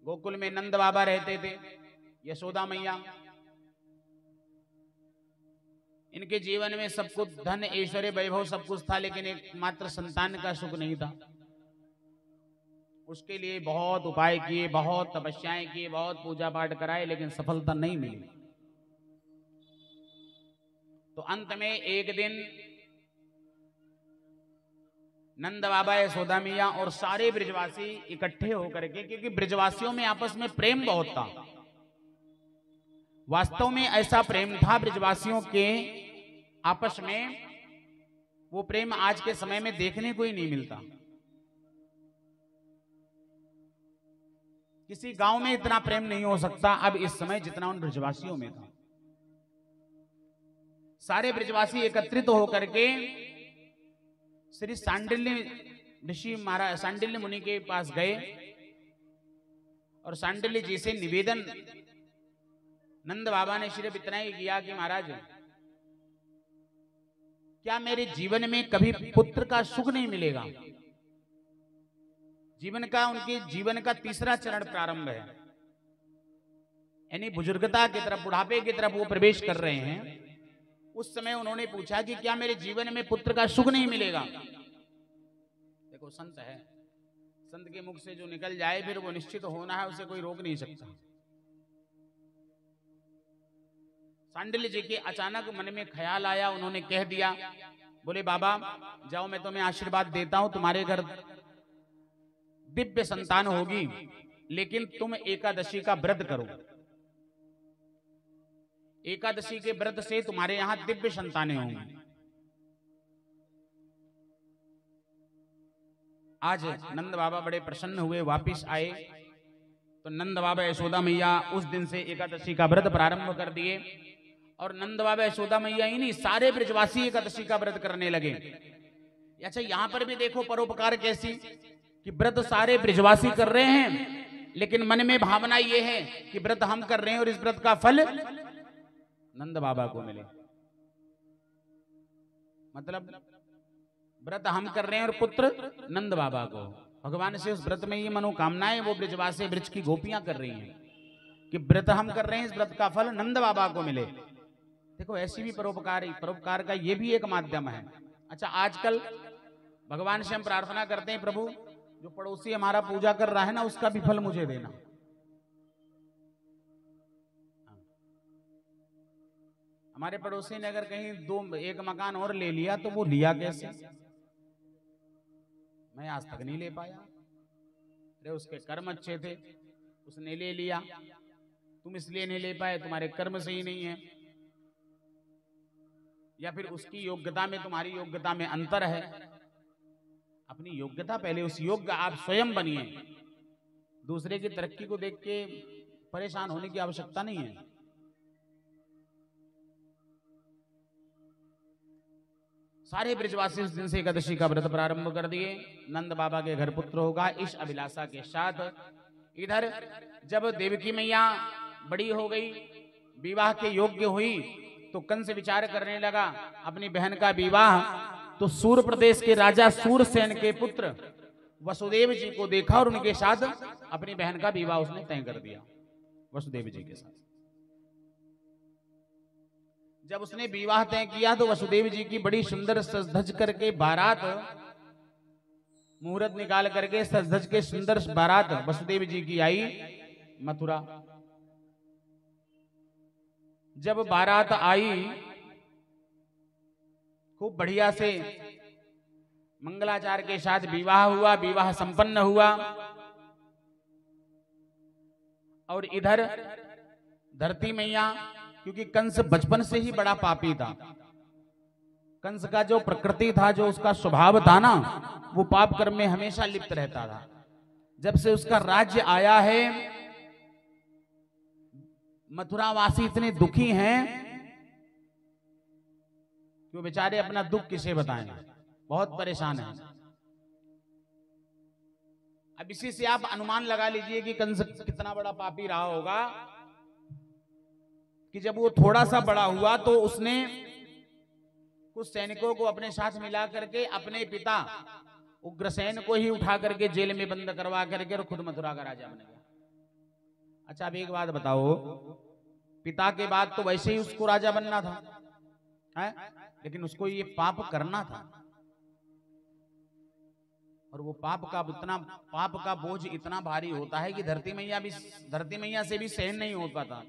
गोकुल में नंद बाबा रहते थे, यशोदा मैया। इनके जीवन में सब कुछ, धन ऐश्वर्य वैभव सब कुछ था, लेकिन एकमात्र संतान का सुख नहीं था। उसके लिए बहुत उपाय किए, बहुत तपस्याएं किए, बहुत पूजा पाठ कराए, लेकिन सफलता नहीं मिली। तो अंत में एक दिन नंद बाबा, यशोदा मैया और सारे ब्रजवासी इकट्ठे होकर के, क्योंकि ब्रजवासियों में आपस में प्रेम बहुत था। वास्तव में ऐसा प्रेम था ब्रजवासियों के आपस में, वो प्रेम आज के समय में देखने को ही नहीं मिलता। किसी गांव में इतना प्रेम नहीं हो सकता अब इस समय जितना उन ब्रजवासियों में था। सारे ब्रजवासी एकत्रित होकर के श्री सांडिल्य ऋषि महाराज, सांडिल्य मुनि के पास गए और सांडिल्य जी से निवेदन नंद बाबा ने सिर्फ इतना ही किया कि महाराज, क्या मेरे जीवन में कभी पुत्र का सुख नहीं मिलेगा? जीवन का, उनके जीवन का तीसरा चरण प्रारंभ है, यानी बुजुर्गता की तरफ, बुढ़ापे की तरफ वो प्रवेश कर रहे हैं। उस समय उन्होंने पूछा कि क्या मेरे जीवन में पुत्र का सुख नहीं मिलेगा? देखो, संत है, संत के मुख से जो निकल जाए फिर वो निश्चित होना है, उसे कोई रोक नहीं सकता। सांडिल्य जी के अचानक मन में ख्याल आया, उन्होंने कह दिया, बोले बाबा जाओ, मैं तुम्हें आशीर्वाद देता हूं, तुम्हारे घर दिव्य संतान होगी, लेकिन तुम एकादशी का व्रत करो। एकादशी के व्रत से तुम्हारे यहां दिव्य संतानें होंगी। आज नंद बाबा बड़े प्रसन्न हुए, वापिस आए तो नंद बाबा यशोदा मैया उस दिन से एकादशी का व्रत प्रारंभ कर दिए। और नंद बाबा यशोदा मैया ही नहीं, सारे ब्रजवासी एकादशी का व्रत करने लगे। अच्छा, यहां पर भी देखो परोपकार कैसी, कि व्रत सारे ब्रजवासी कर रहे हैं, लेकिन मन में भावना ये है कि व्रत हम कर रहे हैं और इस व्रत का फल नंद बाबा को मिले। मतलब व्रत हम कर रहे हैं और पुत्र नंद बाबा को। भगवान से उस व्रत में ये मनोकामनाएं वो ब्रजवासी, ब्रज की गोपियां कर रही हैं कि व्रत हम कर रहे हैं, इस व्रत का फल नंद बाबा को मिले। देखो, ऐसी भी परोपकार का ये भी एक माध्यम है। अच्छा, आजकल भगवान से हम प्रार्थना करते हैं, प्रभु जो पड़ोसी हमारा पूजा कर रहा है ना, उसका भी फल मुझे देना। हमारे पड़ोसी ने अगर कहीं एक मकान और ले लिया तो वो लिया कैसे? मैं आज तक नहीं ले पाया। अरे उसके कर्म अच्छे थे, उसने ले लिया। तुम इसलिए नहीं ले पाए, तुम्हारे कर्म सही नहीं है, या फिर उसकी योग्यता में तुम्हारी योग्यता में अंतर है। अपनी योग्यता पहले, उस योग्य आप स्वयं बनिए। दूसरे की तरक्की को देख के परेशान होने की आवश्यकता नहीं है। सारे ब्रजवासी उस दिन से एकादशी का व्रत प्रारंभ कर दिए। नंद बाबा के घर पुत्र होगा, इस अभिलाषा के साथ इधर जब देवकी मैया बड़ी हो गई, विवाह के योग्य हुई, तो कंस विचार करने लगा अपनी बहन का विवाह तो सूर प्रदेश के राजा सूरसेन के पुत्र वसुदेव जी को देखा और उनके साथ अपनी बहन का विवाह उसने तय कर दिया, वसुदेव जी के साथ। जब उसने विवाह तय किया तो वसुदेव जी की बड़ी सुंदर सज धज करके बारात, मुहूर्त निकाल करके सज धज के सुंदर बारात वसुदेव जी की आई मथुरा। जब बारात आई, खूब बढ़िया से मंगलाचार के साथ विवाह हुआ, विवाह संपन्न हुआ। और इधर धरती मैया, क्योंकि कंस बचपन से ही बड़ा पापी था, कंस का जो प्रकृति था, जो उसका स्वभाव था ना, वो पाप कर्म में हमेशा लिप्त रहता था। जब से उसका राज्य आया है, मथुरावासी इतने दुखी हैं कि वो बेचारे अपना दुख किसे बताएं, बहुत परेशान हैं। अब इसी से आप अनुमान लगा लीजिए कि कंस कितना बड़ा पापी रहा होगा कि जब वो थोड़ा सा बड़ा हुआ तो उसने कुछ सैनिकों को अपने साथ मिला करके अपने पिता उग्रसेन को ही उठा करके जेल में बंद करवा करके और खुद मथुरा का राजा बन गया। अच्छा, अब एक बात बताओ, पिता के बाद तो वैसे ही उसको राजा बनना था, है? लेकिन उसको ये पाप करना था, और वो पाप का बोझ इतना भारी होता है कि धरती मैया से भी सहन नहीं हो पाता।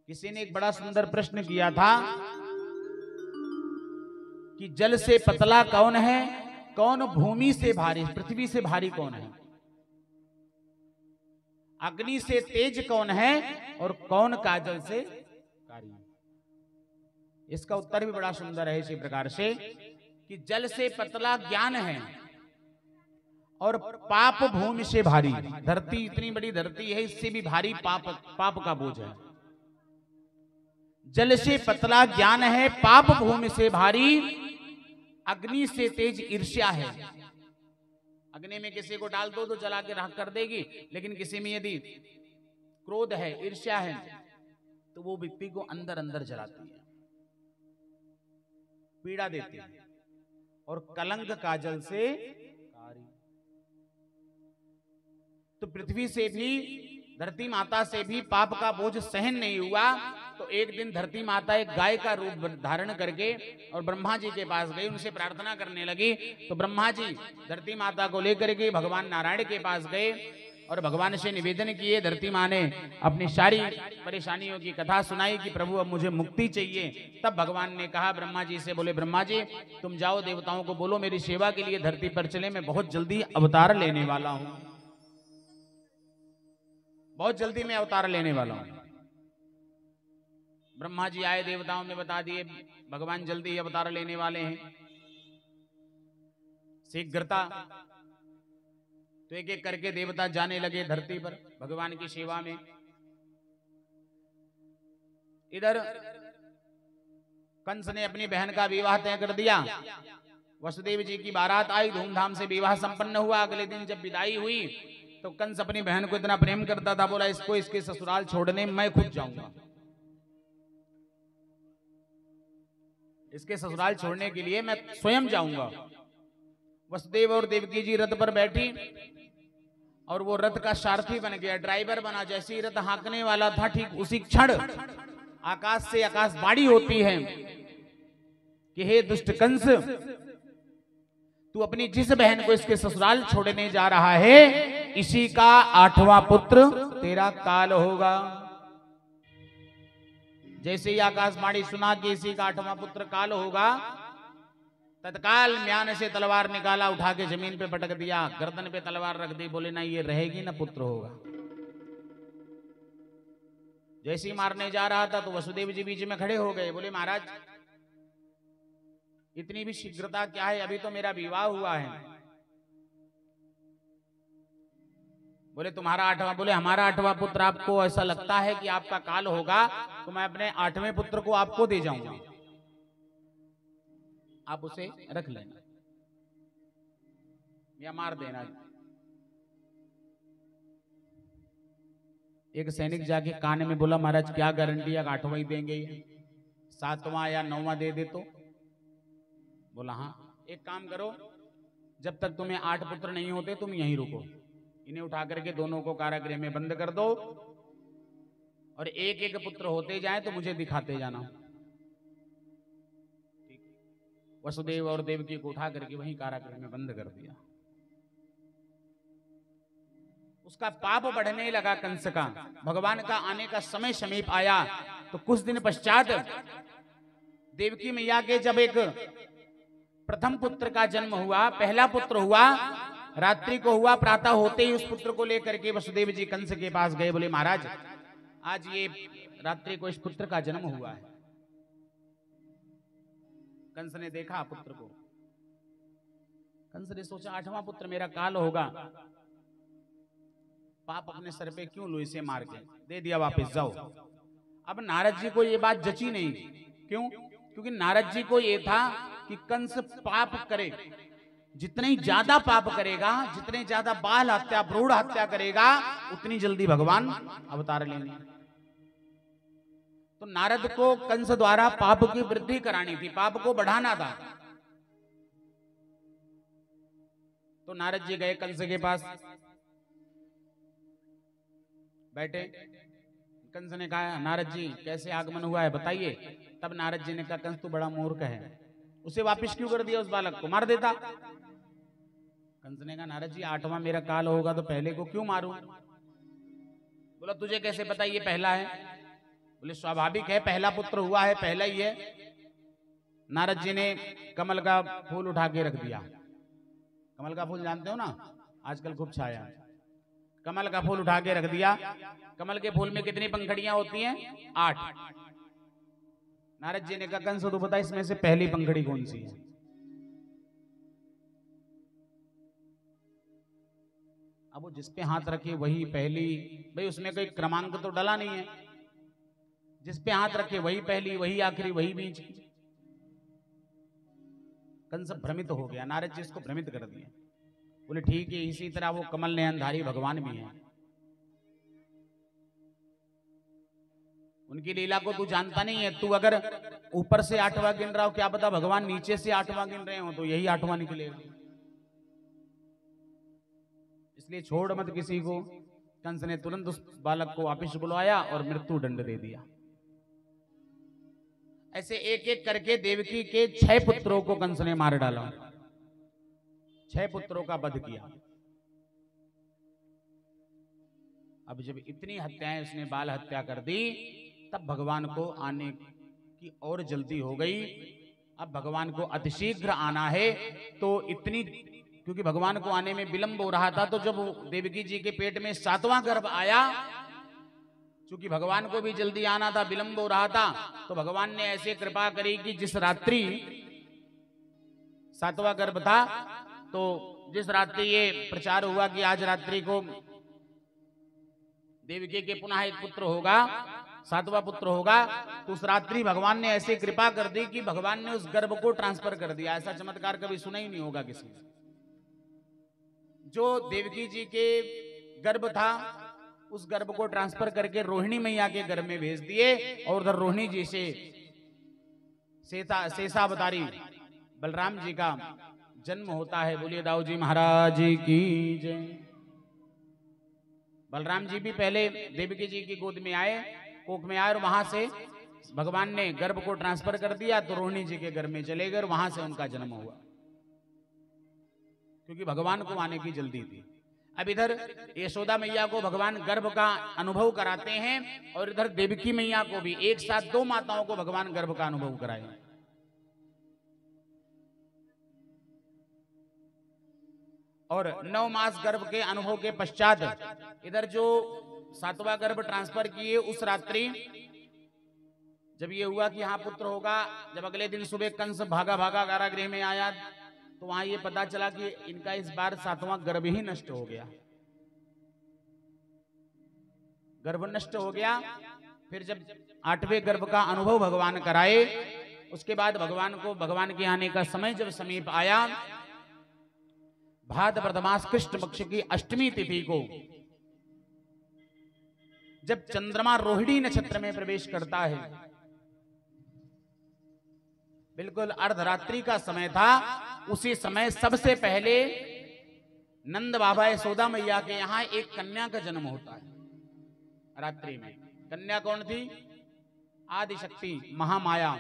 किसी ने एक बड़ा सुंदर प्रश्न किया था कि जल से पतला कौन है, कौन भूमि से भारी, पृथ्वी से भारी कौन है, अग्नि से तेज कौन है, और कौन काजल से कारी। इसका उत्तर भी बड़ा सुंदर है इसी प्रकार से कि जल से पतला ज्ञान है और पाप भूमि से भारी। धरती इतनी बड़ी धरती है, इससे भी भारी पाप का बोझ है। जल से पतला ज्ञान है, पाप भूमि से भारी, अग्नि से तेज ईर्ष्या है। अग्नि में किसी को डाल दो तो जला के राख कर देगी, लेकिन किसी में यदि क्रोध है, ईर्ष्या है, तो वो व्यक्ति को अंदर अंदर जलाती है, पीड़ा देती है। और कलंक काजल से कारी। तो पृथ्वी से भी, धरती माता से भी पाप का बोझ सहन नहीं हुआ, तो एक दिन धरती माता एक गाय का रूप धारण करके और ब्रह्मा जी के पास गई, उनसे प्रार्थना करने लगी। तो ब्रह्मा जी धरती माता को लेकर के भगवान नारायण के पास गए और भगवान से निवेदन किए। धरती माँ ने अपनी सारी परेशानियों की कथा सुनाई कि प्रभु अब मुझे मुक्ति चाहिए। तब भगवान ने कहा ब्रह्मा जी से, बोले ब्रह्मा जी तुम जाओ देवताओं को बोलो मेरी सेवा के लिए धरती पर चले, मैं बहुत जल्दी अवतार लेने वाला हूं, बहुत जल्दी मैं अवतार लेने वाला हूं। ब्रह्मा जी आए, देवताओं ने बता दिए भगवान जल्दी ही अवतार लेने वाले हैं, शीघ्रता। तो एक एक करके देवता जाने लगे धरती पर भगवान की सेवा में। इधर कंस ने अपनी बहन का विवाह तय कर दिया, वसुदेव जी की बारात आई, धूमधाम से विवाह संपन्न हुआ। अगले दिन जब विदाई हुई तो कंस अपनी बहन को इतना प्रेम करता था, बोला इसको इसके ससुराल छोड़ने मैं खुद जाऊंगा, इसके ससुराल छोड़ने के लिए मैं स्वयं जाऊंगा। वसुदेव और देवकी जी रथ पर बैठी और वो रथ का सारथी बन गया, ड्राइवर बना। जैसे ही रथ हाँकने वाला था, ठीक उसी क्षण आकाश से आकाशवाणी होती है कि हे दुष्ट कंस, तू अपनी जिस बहन को इसके ससुराल छोड़ने जा रहा है, इसी का 8वां पुत्र तेरा काल होगा। जैसे ही आकाशवाणी सुना कि इसी का 8वां पुत्र काल होगा, तत्काल म्यान से तलवार निकाला, उठा के जमीन पे पटक दिया, गर्दन पे तलवार रख दी, बोले ना ये रहेगी ना पुत्र होगा। जैसे ही मारने जा रहा था तो वसुदेव जी बीच में खड़े हो गए, बोले महाराज इतनी भी शीघ्रता क्या है, अभी तो मेरा विवाह हुआ है। बोले तुम्हारा 8वां, बोले हमारा 8वां पुत्र, आपको ऐसा लगता है कि आपका काल होगा तो मैं अपने 8वें पुत्र को आपको दे जाऊंगा, आप उसे रख लेना या मार देना। एक सैनिक जाके कान में बोला महाराज क्या गारंटी है 8वां ही देंगे, 7वां या 9वां दे दे तो? बोला हाँ, एक काम करो, जब तक तुम्हें 8 पुत्र नहीं होते तुम यहीं रुको, इन्हें उठा करके दोनों को कारागृह में बंद कर दो और एक एक पुत्र होते जाए तो मुझे दिखाते जाना। वसुदेव और देवकी को उठा करके वहीं कारागृह में बंद कर दिया। उसका पाप बढ़ने लगा कंस का। भगवान का आने का समय समीप आया तो कुछ दिन पश्चात देवकी मैया के जब एक प्रथम पुत्र का जन्म हुआ, पहला पुत्र हुआ, रात्रि को हुआ, प्रातः होते ही उस पुत्र को लेकर के वसुदेव जी कंस के पास गए, बोले महाराज आज ये रात्रि को इस पुत्र का जन्म हुआ है। कंस ने देखा पुत्र को, कंस ने सोचा आठवां पुत्र मेरा काल होगा, पाप अपने सर पे क्यों लो, इसे मार के दे दिया, वापस जाओ। अब नारद जी को ये बात जची नहीं। क्यों? क्योंकि नारद जी को ये था कि कंस पाप करे, जितने ज्यादा पाप करेगा, जितने ज्यादा बाल हत्या भ्रूण हत्या करेगा, उतनी जल्दी भगवान अवतार लेंगे। तो नारद को कंस द्वारा पाप की वृद्धि करानी थी, पाप को बढ़ाना था। तो नारद जी गए कंस के पास, बैठे। कंस ने कहा नारद जी कैसे आगमन हुआ है बताइए। तब नारद जी ने कहा कंस तू बड़ा मूर्ख है, उसे वापस क्यों कर दिया, उस बालक को मार देता। कंस ने कहा नारद जी आठवां मेरा काल होगा तो पहले को क्यों मारूं। बोला तुझे कैसे पता ये पहला है। बोले स्वाभाविक है, पहला पुत्र हुआ है, पहला ही है। नारद जी ने कमल का फूल उठा के रख दिया। कमल का फूल जानते हो ना, आजकल खूब छाया। कमल का फूल उठा के रख दिया। कमल के फूल में कितनी पंखड़ियां होती हैं? 8। नारद जी ने कहा कंस तो बता इसमें से पहली पंखड़ी कौन सी है। अब वो जिस पे हाथ रखे वही पहली, भाई उसमें कोई क्रमांक तो डला नहीं है, जिस पे हाथ रखे वही पहली, वही आखिरी, वही बीच। कंस भ्रमित हो गया, नारद जी इसको भ्रमित कर दिया। बोले ठीक है, इसी तरह वो कमल नयनधारी भगवान भी हैं, उनकी लीला को तू जानता नहीं है। तू अगर ऊपर से 8वां गिन रहा हो, क्या पता भगवान नीचे से 8वां गिन रहे हो तो यही 8वां निकलेगा। इसलिए छोड़ मत किसी को। कंस ने तुरंत उस बालक को वापिस बुलाया और मृत्यु दंड दे दिया। ऐसे एक एक करके देवकी के 6 पुत्रों को कंस ने मार डाला, 6 पुत्रों का वध किया। अब जब इतनी हत्याएं उसने बाल हत्या कर दी, तब भगवान को आने की और जल्दी हो गई। अब भगवान को अतिशीघ्र आना है तो इतनी, क्योंकि भगवान को आने में विलंब हो रहा था। तो जब देवकी जी के पेट में 7वां गर्भ आया, क्योंकि भगवान को भी जल्दी आना था, विलंब हो रहा था, तो भगवान ने ऐसे कृपा करी कि जिस रात्रि 7वां गर्भ था, तो जिस रात्रि ये प्रचार हुआ कि आज रात्रि को देवकी के पुनः एक पुत्र होगा, 7वां पुत्र होगा, तो उस रात्रि भगवान ने ऐसे कृपा कर दी कि भगवान ने उस गर्भ को ट्रांसफर कर दिया। ऐसा चमत्कार कभी सुना ही नहीं होगा किसी ने। जो देवकी जी के गर्भ था, उस गर्भ को ट्रांसफर करके रोहिणी मैया के गर्भ में भेज दिए, और उधर रोहिणी जी से शेषावतारी बलराम जी का जन्म होता है। बोलिए दाऊ जी महाराज की जय। बलराम जी भी पहले देवकी जी की गोद में आए, कोख में आए, और वहां से भगवान ने गर्भ को ट्रांसफर कर दिया, तो रोहिणी जी के गर्भ में चले गए और वहां से उनका जन्म हुआ, क्योंकि भगवान को आने की जल्दी थी। अब इधर यशोदा मैया को भगवान गर्भ का अनुभव कराते हैं, और इधर देवकी मैया को भी, एक साथ 2 माताओं को भगवान गर्भ का अनुभव कराए। और 9 मास गर्भ के अनुभव के पश्चात इधर जो 7वां गर्भ ट्रांसफर किए, उस रात्रि जब ये हुआ कि हाँ पुत्र होगा, जब अगले दिन सुबह कंस भागा भागा कारागृह में आया, तो वहां ये पता चला कि इनका इस बार 7वां गर्भ ही नष्ट हो गया, गर्भ नष्ट हो गया। फिर जब 8वें गर्भ का अनुभव भगवान कराए, उसके बाद भगवान को, भगवान के आने का समय जब समीप आया, भाद्रपद मास कृष्ण पक्ष की अष्टमी तिथि को, जब चंद्रमा रोहिणी नक्षत्र में प्रवेश करता है, बिल्कुल अर्धरात्रि का समय था, उसी समय सबसे पहले नंद बाबा यशोदा मैया के यहां एक कन्या का जन्म होता है रात्रि में। कन्या कौन थी? आदिशक्ति महामाया।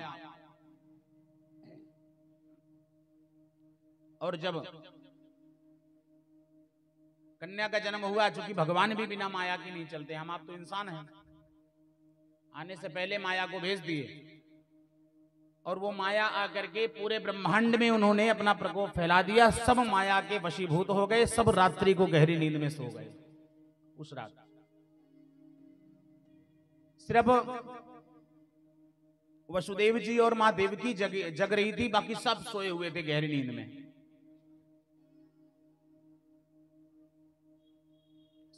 और जब कन्या का जन्म हुआ, चूंकि भगवान भी बिना माया के नहीं चलते, हम आप तो इंसान हैं, आने से पहले माया को भेज दिए और वो माया आकर के पूरे ब्रह्मांड में उन्होंने अपना प्रकोप फैला दिया। सब माया के वशीभूत हो गए, सब रात्रि को गहरी नींद में सो गए। उस रात सिर्फ वसुदेव जी और मां देवकी जग रही थी, बाकी सब सोए हुए थे गहरी नींद में।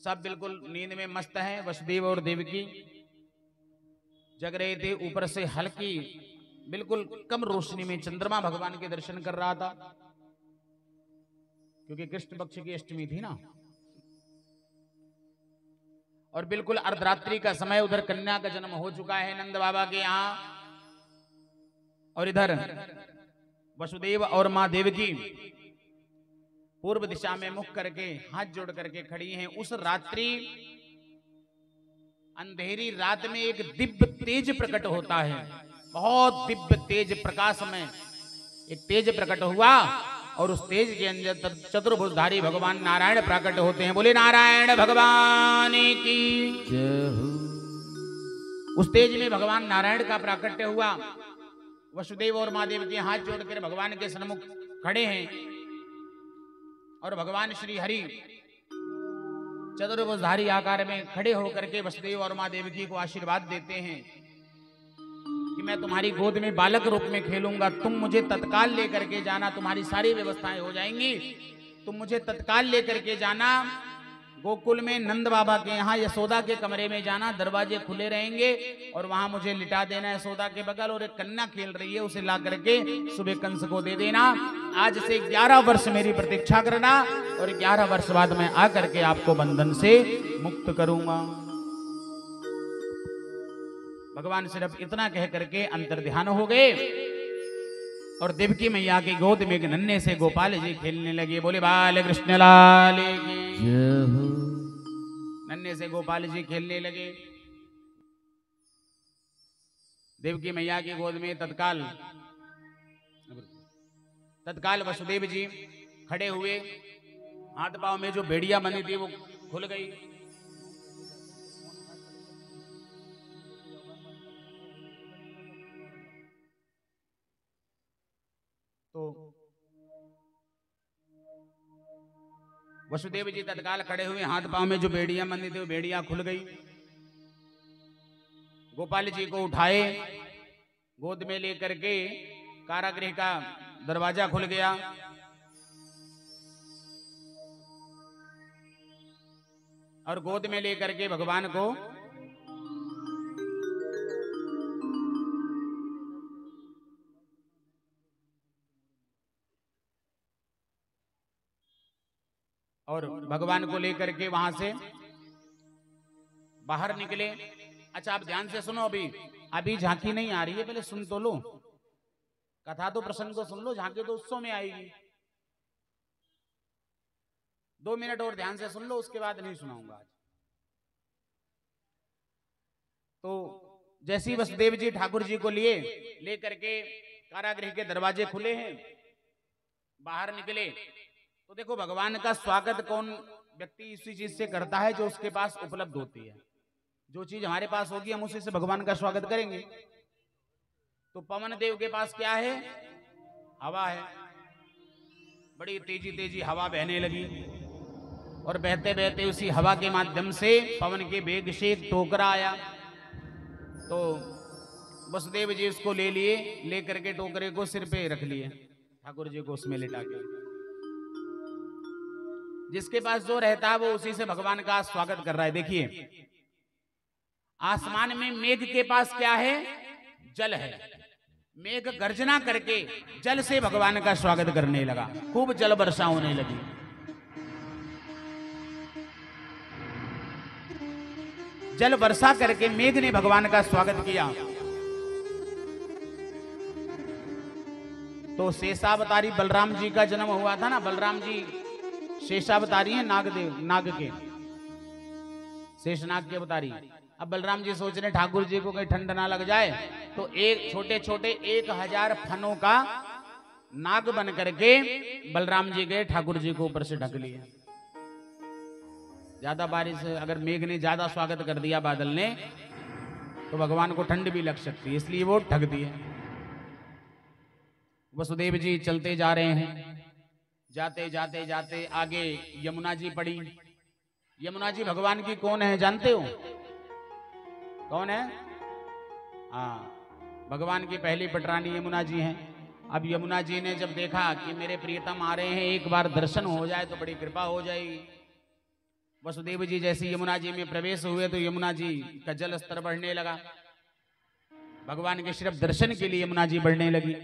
सब बिल्कुल नींद में मस्त हैं। वसुदेव और देवकी जग रहे थे। ऊपर से हल्की बिल्कुल कम रोशनी में चंद्रमा भगवान के दर्शन कर रहा था, क्योंकि कृष्ण पक्ष की अष्टमी थी ना। और बिल्कुल अर्धरात्रि का समय, उधर कन्या का जन्म हो चुका है नंद बाबा के यहाँ, और इधर वसुदेव और मां देवकी पूर्व दिशा में मुख करके हाथ जोड़ करके खड़ी हैं। उस रात्रि अंधेरी रात में एक दिव्य तेज प्रकट होता है, बहुत दिव्य तेज प्रकाश में एक तेज प्रकट हुआ, और उस तेज के अंदर चतुर्भुजधारी भगवान नारायण प्रकट होते हैं। बोले नारायण भगवान की जय हो। उस तेज में भगवान नारायण का प्राकट्य हुआ। वसुदेव और महादेव के हाथ जोड़कर भगवान के सन्मुख खड़े हैं, और भगवान श्री हरि चतुर्भुजधारी आकार में खड़े होकर के वसुदेव और मां देवकी को आशीर्वाद देते हैं कि मैं तुम्हारी गोद में बालक रूप में खेलूंगा, तुम मुझे तत्काल लेकर के जाना, तुम्हारी सारी व्यवस्थाएं हो जाएंगी, तुम मुझे तत्काल लेकर के जाना। गोकुल में नंद बाबा के यहाँ यशोदा के कमरे में जाना, दरवाजे खुले रहेंगे, और वहां मुझे लिटा देना यशोदा के बगल, और एक कन्या खेल रही है उसे ला करके सुबह कंस को दे देना। आज से 11 वर्ष मेरी प्रतीक्षा करना, और 11 वर्ष बाद में आकर के आपको बंधन से मुक्त करूंगा। भगवान सिर्फ इतना कह करके अंतर ध्यान हो गए, और देवकी मैया की गोद में नन्हे से गोपाल जी खेलने लगे। बोले बाल कृष्ण लाल की जय हो। नन्हे से गोपाल जी खेलने लगे। देवकी मैया की गोद में तत्काल वसुदेव जी खड़े हुए, हाथ पांव में जो बेड़ियां बनी थी वो खुल गई। तो वसुदेव जी तत्काल खड़े हुए, हाथ पांव में जो बेड़ियां बंधी थी वो बेड़ियां खुल गई। गोपाल जी को उठाए, गोद में लेकर के कारागृह का दरवाजा खुल गया। और गोद में लेकर के भगवान को लेकर के वहां से बाहर निकले। अच्छा, आप ध्यान से सुनो, अभी झांकी नहीं आ रही है, पहले सुन तो लो। कथा तो प्रसंग को सुन लो, झांकी तो उत्सव में आएगी। 2 मिनट और ध्यान से सुन लो, उसके बाद नहीं सुनाऊंगा आज। तो जैसी वसुदेव जी ठाकुर जी को लेकर के कारागृह के दरवाजे खुले हैं, बाहर निकले, तो देखो भगवान का स्वागत कौन व्यक्ति इसी चीज से करता है जो उसके पास उपलब्ध होती है। जो चीज हमारे पास होगी हम उसी से भगवान का स्वागत करेंगे। तो पवन देव के पास क्या है? हवा है। बड़ी तेजी हवा बहने लगी, और बहते बहते उसी हवा के माध्यम से पवन के वेग से एक टोकरा आया। तो वसुदेव जी उसको लेकर के टोकरे को सिर पे रख लिए, ठाकुर जी को उसमें लिटा के। जिसके पास जो रहता है वो उसी से भगवान का स्वागत कर रहा है। देखिए, आसमान में मेघ के पास क्या है? जल है। मेघ गर्जना करके जल से भगवान का स्वागत करने लगा, खूब जल वर्षा होने लगी। जल वर्षा करके मेघ ने भगवान का स्वागत किया। तो शेषावतारी बलराम जी का जन्म हुआ था ना। बलराम जी शेषावतारी है, नाग के, शेषनाग के अवतारी। अब बलराम जी सोच रहे ठाकुर जी को कहीं ठंड ना लग जाए, तो एक छोटे छोटे 1000 फनों का नाग बन करके बलराम जी गए, ठाकुर जी को ऊपर से ढक लिए। ज्यादा बारिश, अगर मेघ ने ज्यादा स्वागत कर दिया बादल ने, तो भगवान को ठंड भी लग सकती है, इसलिए वो ढक दिए। वसुदेव जी चलते जा रहे हैं, जाते जाते जाते आगे यमुना जी पड़ी। यमुना जी भगवान की कौन है जानते हो? कौन है? हाँ, भगवान की पहली पटरानी यमुना जी हैं। अब यमुना जी ने जब देखा कि मेरे प्रियतम आ रहे हैं, एक बार दर्शन हो जाए तो बड़ी कृपा हो जाएगी। वसुदेव जी जैसे यमुना जी में प्रवेश हुए तो यमुना जी का जल स्तर बढ़ने लगा। भगवान के सिर्फ दर्शन के लिए यमुना जी बढ़ने लगी।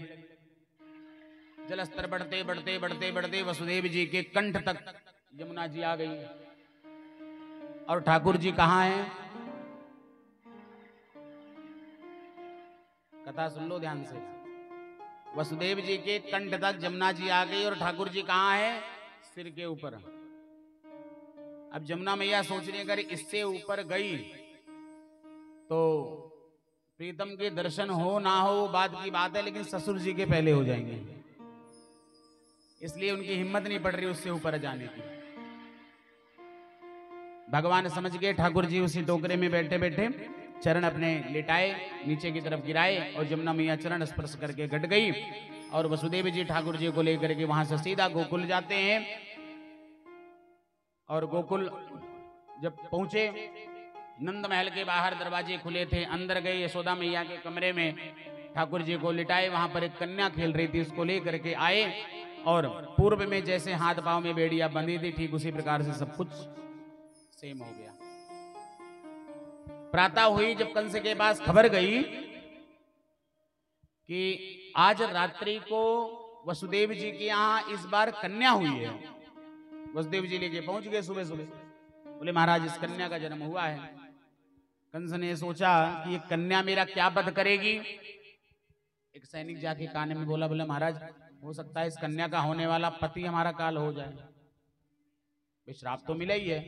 जल स्तर बढ़ते बढ़ते बढ़ते बढ़ते वसुदेव जी के कंठ तक यमुना जी आ गई। और ठाकुर जी कहाँ हैं? कथा सुन लो ध्यान से। वसुदेव जी के कंठ तक यमुना जी आ गई और ठाकुर जी कहाँ हैं? सिर के ऊपर। अब यमुना मैया सोच रही अगर इससे ऊपर गई तो प्रीतम के दर्शन हो ना हो वो बात की बात है, लेकिन ससुर जी के पहले हो जाएंगे, इसलिए उनकी हिम्मत नहीं पड़ रही उससे ऊपर जाने की। भगवान समझ गए, ठाकुर जी उसी टोकरे में बैठे बैठे चरण अपने लिटाए, नीचे की तरफ गिराए और यमुना मैया चरण स्पर्श करके घट गई। और वसुदेव जी ठाकुर जी को लेकर के वहां से सीधा गोकुल जाते हैं। और गोकुल जब पहुंचे, नंद महल के बाहर दरवाजे खुले थे, अंदर गए, यशोदा मैया के कमरे में ठाकुर जी को लिटाए। वहां पर एक कन्या खेल रही थी, उसको लेकर के आए और पूर्व में जैसे हाथ पांव में बेड़ियां बंधी थी, ठीक उसी प्रकार से सब कुछ सेम हो गया। प्रातः हुई जब कंस के पास खबर गई कि आज रात्रि को वसुदेव जी के यहां इस बार कन्या हुई है, वसुदेव जी लेके पहुंच गए सुबह सुबह। बोले महाराज इस कन्या का जन्म हुआ है। कंस ने सोचा कि ये कन्या मेरा क्या वध करेगी। एक सैनिक जाके कान में बोला, बोले महाराज हो सकता है इस कन्या का होने वाला पति हमारा काल हो जाए। श्राप तो मिला ही है,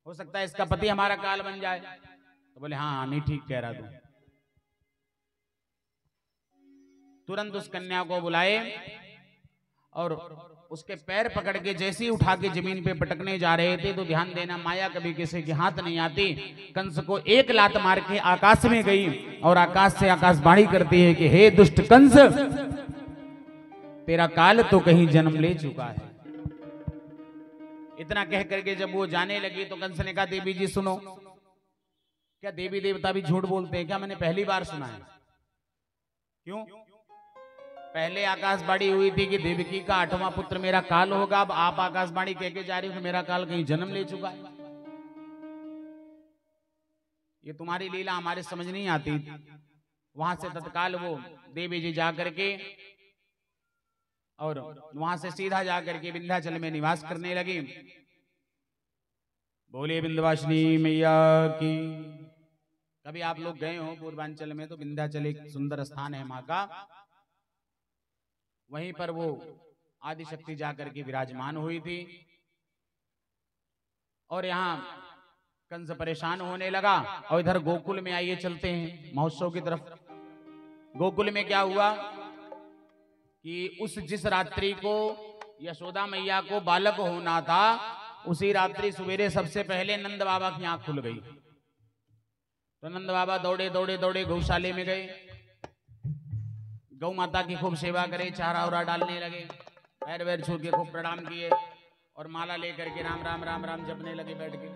हो सकता है इसका पति हमारा काल बन जाए। तो बोले हाँ नहीं ठीक कह रहा तू। तुरंत उस कन्या को बुलाए और उसके पैर पकड़ के जैसे ही उठा के जमीन पे पटकने जा रहे थे, तो ध्यान देना माया कभी किसी के हाथ नहीं आती। कंस को एक लात मार के आकाश में गई और आकाश से आकाशवाणी करती है कि हे दुष्ट कंस, तेरा काल तो कहीं जन्म ले चुका है। इतना कह करके जब वो जाने लगी तो कंस ने कहा देवी जी सुनो, क्या देवी देवता भी झूठ बोलते हैं क्या? मैंने पहली बार सुना है। क्यों? पहले आकाशवाणी हुई थी कि देवकी का 8वां पुत्र मेरा काल होगा, अब आप आकाशवाणी कह के जा रही हो कि मेरा काल कहीं जन्म ले चुका है। ये तुम्हारी लीला हमारे समझ नहीं आती। वहां से तत्काल वो देवी जी जाकर के और वहां से सीधा जाकर के विंध्याचल में निवास करने लगी। बोले विंध्यवासिनी मैया की। कभी आप लोग गए हो पूर्वांचल में तो विंध्याचल एक सुंदर स्थान है मां का, वहीं पर वो आदिशक्ति जाकर के विराजमान हुई थी। और यहाँ कंस परेशान होने लगा और इधर गोकुल में आइए चलते हैं महोत्सव की तरफ। गोकुल में क्या हुआ कि उस जिस रात्रि को यशोदा मैया को बालक होना था, उसी रात्रि सवेरे सबसे पहले नंद बाबा की आंख खुल गई। तो नंद बाबा दौड़े दौड़े दौड़े गौशाले में गए, गौ माता की खूब सेवा करे, चारा उरा डालने लगे, पैर वैर छू के खूब प्रणाम किए और माला लेकर के राम राम राम राम जपने लगे बैठ के।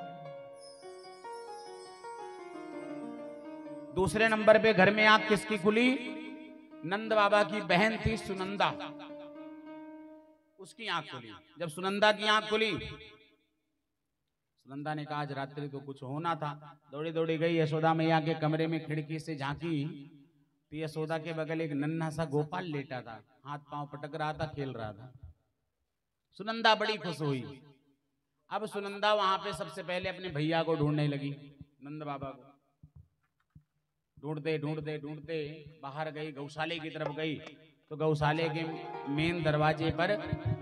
दूसरे नंबर पे घर में आंख किसकी खुली? नंद बाबा की बहन थी सुनंदा, उसकी आंख खुली। जब सुनंदा की आंख खुली, सुनंदा ने कहा आज रात्रि को कुछ होना था। दौड़ी दौड़ी गई यशोदा मैया के कमरे में, खिड़की से झांकी तो यशोदा के बगल एक नन्हा सा गोपाल लेटा था, हाथ पांव पटक रहा था, खेल रहा था। सुनंदा बड़ी खुश हुई। अब सुनंदा वहां पे सबसे पहले अपने भैया को ढूंढने लगी, नंद बाबा को। ढूंढते ढूंढते ढूंढते बाहर गई, गौशाले की तरफ गई तो गौशाले के मेन दरवाजे पर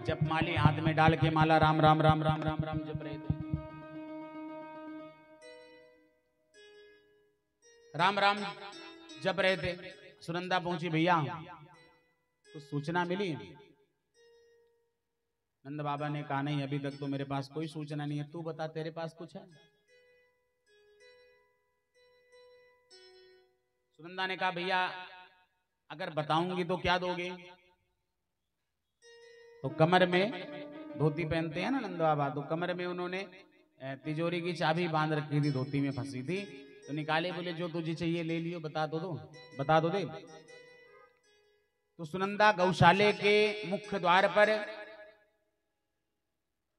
जपमाली हाथ में डाल के माला राम राम राम राम राम राम जप रहे थे। राम राम जप रहे थे। सुनंदा पहुंची, भैया कुछ सूचना मिली? नंद बाबा ने कहा नहीं, अभी तक तो मेरे पास कोई सूचना नहीं है, तू बता तेरे पास कुछ है? सुनंदा ने कहा भैया अगर बताऊंगी तो क्या दोगे? तो कमर में धोती पहनते हैं ना नंद बाबा, तो कमर में उन्होंने तिजोरी की चाबी बांध रखी थी, धोती में फंसी थी, तो निकाले, बोले जो तुझे चाहिए ले लियो, बता दो बता दो दे। तो सुनंदा गौशाले के मुख्य द्वार पर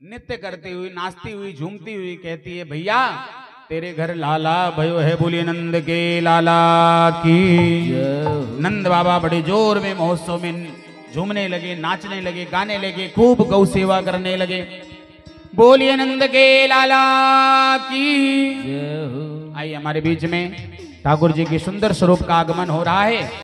नृत्य करती हुई, नाचती हुई, झूमती हुई कहती है भैया तेरे घर लाला भयो है, बोलिए नंद के लाला की। नंद बाबा बड़े जोर में महोत्सव में झूमने लगे, नाचने लगे, गाने लगे, खूब गौ सेवा करने लगे। बोलिए नंद के लाला की। आइए हमारे बीच में ठाकुर जी के सुंदर स्वरूप का आगमन हो रहा है।